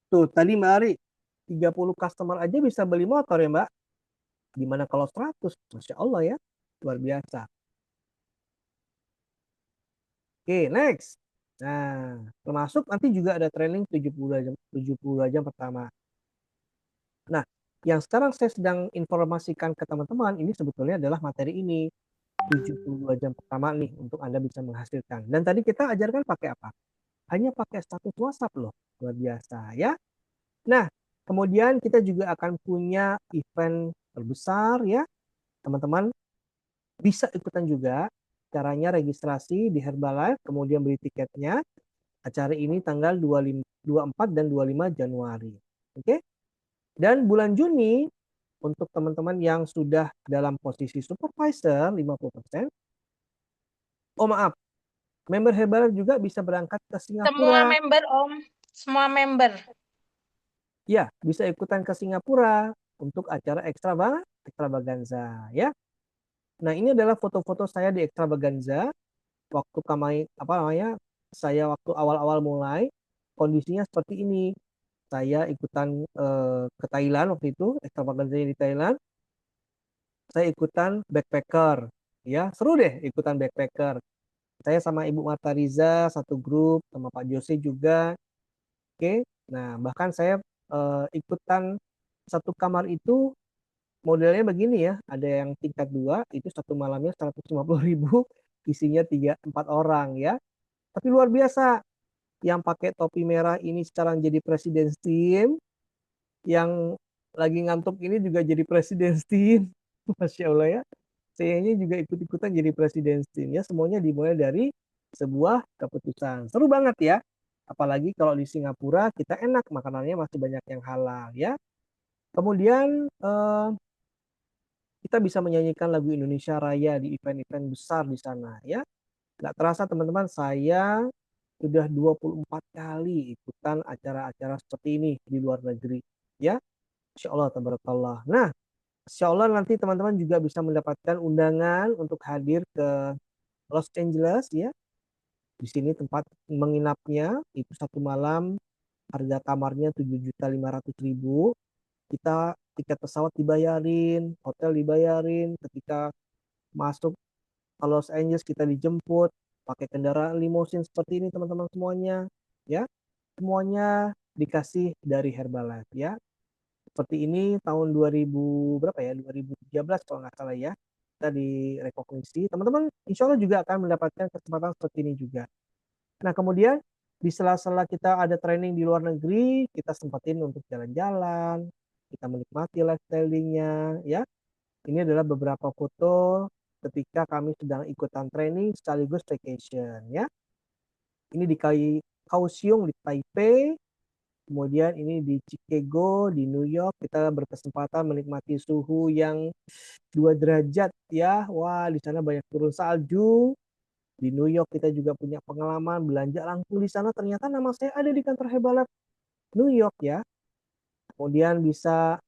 Tuh, tadi Mbak Ari, 30 customer aja bisa beli motor ya Mbak. Gimana kalau 100? Masya Allah ya. Luar biasa. Oke, next. Nah, termasuk nanti juga ada training 72 jam pertama. Nah, yang sekarang saya sedang informasikan ke teman-teman, ini sebetulnya adalah materi ini. 72 jam pertama nih untuk Anda bisa menghasilkan. Dan tadi kita ajarkan pakai apa? Hanya pakai status WhatsApp loh. Luar biasa ya. Nah, kemudian kita juga akan punya event terbesar ya. Teman-teman bisa ikutan juga. Caranya registrasi di Herbalife, kemudian beli tiketnya. Acara ini tanggal 24 dan 25 Januari. Oke? Dan bulan Juni, untuk teman-teman yang sudah dalam posisi supervisor 50%, oh maaf, member Herbalife juga bisa berangkat ke Semua Singapura. member Om, semua member. Ya, bisa ikutan ke Singapura untuk acara extravaganza ya. Nah, ini adalah foto-foto saya di extravaganza waktu saya waktu awal-awal mulai kondisinya seperti ini. Saya ikutan ke Thailand waktu itu, extravaganza di Thailand. Saya ikutan backpacker ya, seru deh ikutan backpacker. Saya sama Ibu Marta Riza satu grup, sama Pak Jose juga. Oke, nah bahkan saya ikutan satu kamar itu modelnya begini ya, ada yang tingkat 2, itu satu malamnya 150.000, isinya 3-4 orang ya. Tapi luar biasa, yang pakai topi merah ini sekarang jadi presiden tim, yang lagi ngantuk ini juga jadi presiden tim, Masya Allah ya. Saya ini juga ikut-ikutan jadi presiden tim ya, semuanya dimulai dari sebuah keputusan. Seru banget ya. Apalagi kalau di Singapura kita enak, makanannya masih banyak yang halal ya. Kemudian kita bisa menyanyikan lagu Indonesia Raya di event-event besar di sana ya. Nggak terasa teman-teman, saya sudah 24 kali ikutan acara-acara seperti ini di luar negeri ya. Insya Allah, tabarakallah. Nah, insya Allah nanti teman-teman juga bisa mendapatkan undangan untuk hadir ke Los Angeles ya. Di sini tempat menginapnya itu satu malam harga kamarnya 7.500.000. Kita tiket pesawat dibayarin, hotel dibayarin, ketika masuk ke Los Angeles kita dijemput pakai kendaraan limosin seperti ini teman-teman semuanya ya. Semuanya dikasih dari Herbalife ya. Seperti ini tahun 2000 berapa ya? 2013 kalau nggak salah ya. Kita direkognisi. Teman-teman insya Allah juga akan mendapatkan kesempatan seperti ini juga. Nah, kemudian di sela-sela kita ada training di luar negeri, kita sempetin untuk jalan-jalan, kita menikmati lifestyle-nya ya. Ini adalah beberapa foto ketika kami sedang ikutan training sekaligus vacation ya. Ini di Kaohsiung di Taipei, kemudian ini di Chicago di New York, kita berkesempatan menikmati suhu yang 2 derajat ya. Wah, di sana banyak turun salju. Di New York kita juga punya pengalaman belanja langsung di sana, ternyata nama saya ada di kantor Herbalife New York ya. Kemudian bisa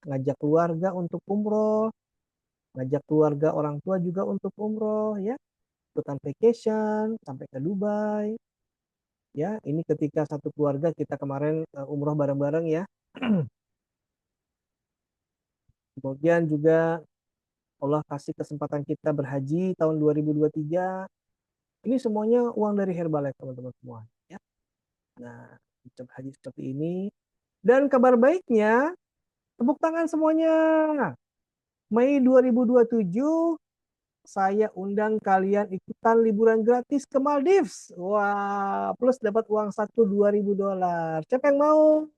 ngajak keluarga untuk umroh, ngajak keluarga orang tua juga untuk umroh ya, ikutan vacation sampai ke Dubai ya. Ini ketika satu keluarga kita kemarin umroh bareng-bareng ya. Kemudian juga Allah kasih kesempatan kita berhaji tahun 2023. Ini semuanya uang dari Herbalife teman-teman semua ya. Nah, macam haji seperti ini. Dan kabar baiknya, tepuk tangan semuanya. Mei 2027 saya undang kalian ikutan liburan gratis ke Maldives. Wah, plus dapat uang saku $2.000. Siapa yang mau?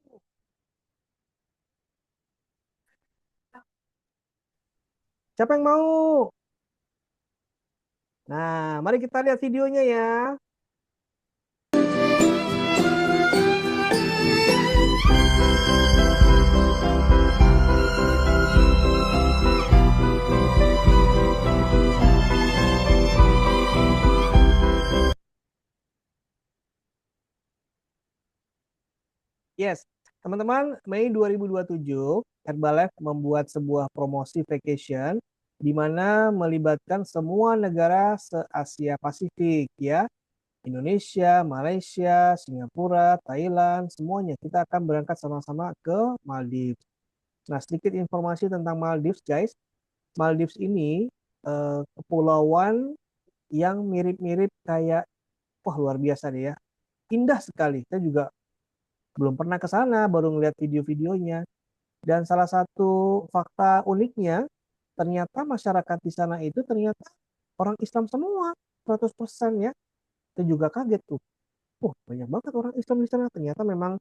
Siapa yang mau? Nah, mari kita lihat videonya ya. Yes, teman-teman, Mei 2027, Herbalife membuat sebuah promosi vacation di mana melibatkan semua negara se-Asia Pasifik ya. Indonesia, Malaysia, Singapura, Thailand, semuanya kita akan berangkat sama-sama ke Maldives. Nah, sedikit informasi tentang Maldives, guys. Maldives ini kepulauan yang mirip-mirip kayak, wah luar biasa deh ya. Indah sekali. Saya juga belum pernah ke sana, baru ngeliat video-videonya. Dan salah satu fakta uniknya, ternyata masyarakat di sana itu ternyata orang Islam semua, 100% ya. Kita juga kaget tuh. Banyak banget orang Islam di sana. Ternyata memang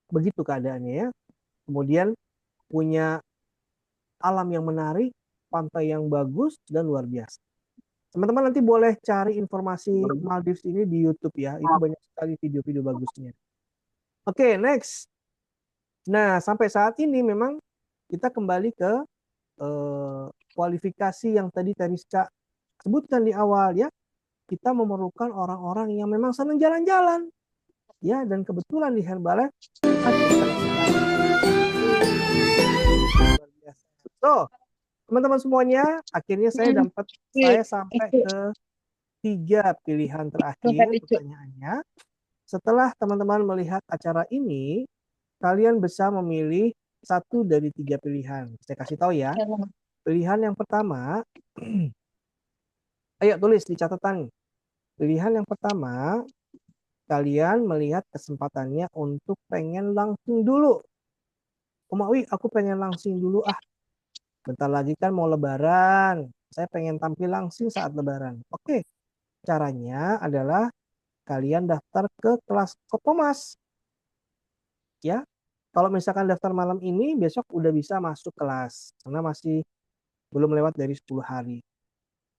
begitu keadaannya ya. Kemudian punya alam yang menarik, pantai yang bagus, dan luar biasa. Teman-teman nanti boleh cari informasi Maldives ini di YouTube ya. Itu banyak sekali video-video bagusnya. Oke, next. Nah, sampai saat ini memang kita kembali ke kualifikasi yang tadi Teriska sebutkan di awal ya. Kita memerlukan orang-orang yang memang senang jalan-jalan. Ya, dan kebetulan di Herbalife ada luar biasa. So, teman-teman semuanya, akhirnya saya sampai ke 3 pilihan terakhir pertanyaannya. Setelah teman-teman melihat acara ini, kalian bisa memilih 1 dari 3 pilihan. Saya kasih tahu ya. Pilihan yang pertama, ayo tulis di catatan. Pilihan yang pertama, kalian melihat kesempatannya untuk pengen langsung dulu. Wi, aku pengen langsung dulu ah. Bentar lagi kan mau lebaran. Saya pengen tampil langsung saat lebaran. Oke, caranya adalah kalian daftar ke kelas Kopomas. Ya, kalau misalkan daftar malam ini, besok udah bisa masuk kelas. Karena masih belum lewat dari 10 hari.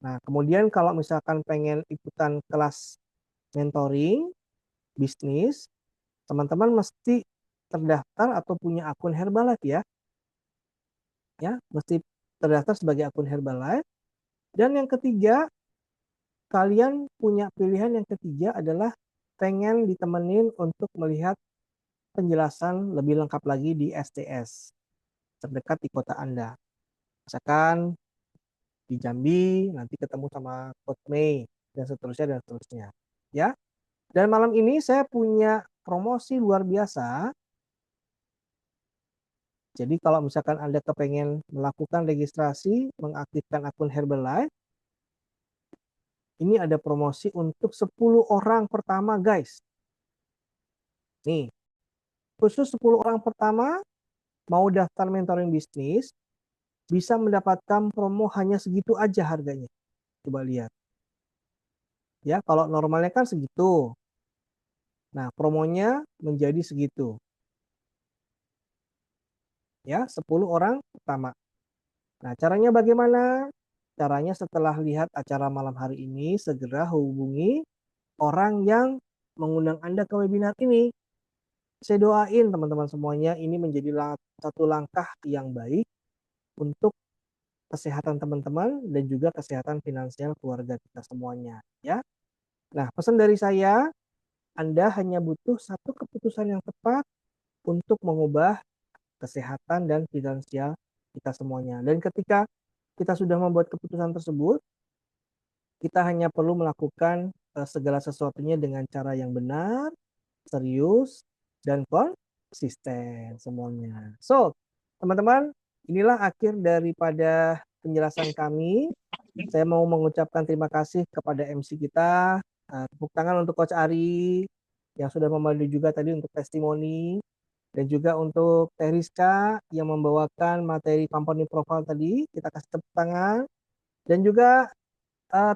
Nah, kemudian kalau misalkan pengen ikutan kelas mentoring, bisnis, teman-teman mesti terdaftar atau punya akun Herbalife ya. Ya, mesti terdaftar sebagai akun Herbalife. Dan yang ketiga, kalian punya pilihan yang ketiga adalah pengen ditemenin untuk melihat penjelasan lebih lengkap lagi di STS terdekat di kota Anda. Misalkan di Jambi, nanti ketemu sama Coach Mei, dan seterusnya. Ya. Dan malam ini saya punya promosi luar biasa. Jadi kalau misalkan Anda kepengen melakukan registrasi, mengaktifkan akun Herbalife, ini ada promosi untuk 10 orang pertama, guys. Nih, khusus 10 orang pertama, mau daftar mentoring bisnis, bisa mendapatkan promo hanya segitu aja harganya. Coba lihat. Ya, kalau normalnya kan segitu. Nah, promonya menjadi segitu. Ya, 10 orang pertama. Nah, caranya bagaimana? Caranya setelah lihat acara malam hari ini, segera hubungi orang yang mengundang Anda ke webinar ini. Saya doain teman-teman semuanya ini menjadi satu langkah yang baik untuk kesehatan teman-teman dan juga kesehatan finansial keluarga kita semuanya. Ya. Nah, pesan dari saya, Anda hanya butuh satu keputusan yang tepat untuk mengubah kesehatan dan finansial kita semuanya. Dan ketika kita sudah membuat keputusan tersebut, kita hanya perlu melakukan segala sesuatunya dengan cara yang benar, serius, dan konsisten semuanya. So, teman-teman, inilah akhir daripada penjelasan kami. Saya mau mengucapkan terima kasih kepada MC kita. Tepuk tangan untuk Coach Ari yang sudah memandu juga tadi untuk testimoni. Dan juga untuk Teh Rizka yang membawakan materi company profile tadi. Kita kasih tepuk tangan. Dan juga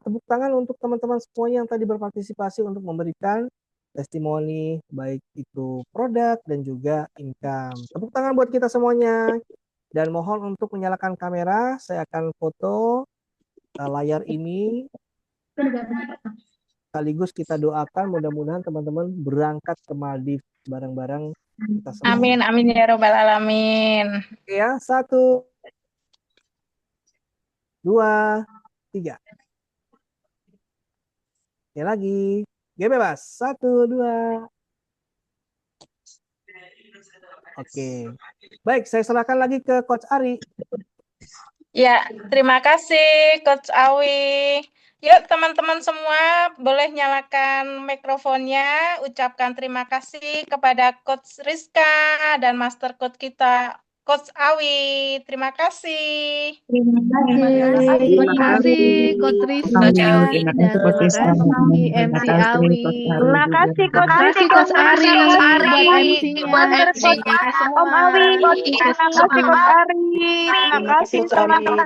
tepuk tangan untuk teman-teman semuanya yang tadi berpartisipasi untuk memberikan testimoni, baik itu produk dan juga income. Tepuk tangan buat kita semuanya. Dan mohon untuk menyalakan kamera, saya akan foto layar ini. Sekaligus kita doakan mudah-mudahan teman-teman berangkat ke Maldives bareng-bareng kita semua. Amin, amin ya robbal alamin. Oke ya, 1, 2, 3. Oke lagi. Oke bebas. 1, 2. Oke. Baik, saya serahkan lagi ke Coach Ari. Ya, terima kasih Coach Awi. Yuk teman-teman semua boleh nyalakan mikrofonnya, ucapkan terima kasih kepada Coach Rizka dan Master Coach kita, Coach Awi. Terima kasih. Terima kasih Coach Rizka dan terima kasih MC Awi. Terima kasih Coach Ari buat MC-nya. Om Awi, terima kasih Coach Ari. Terima kasih teman-teman.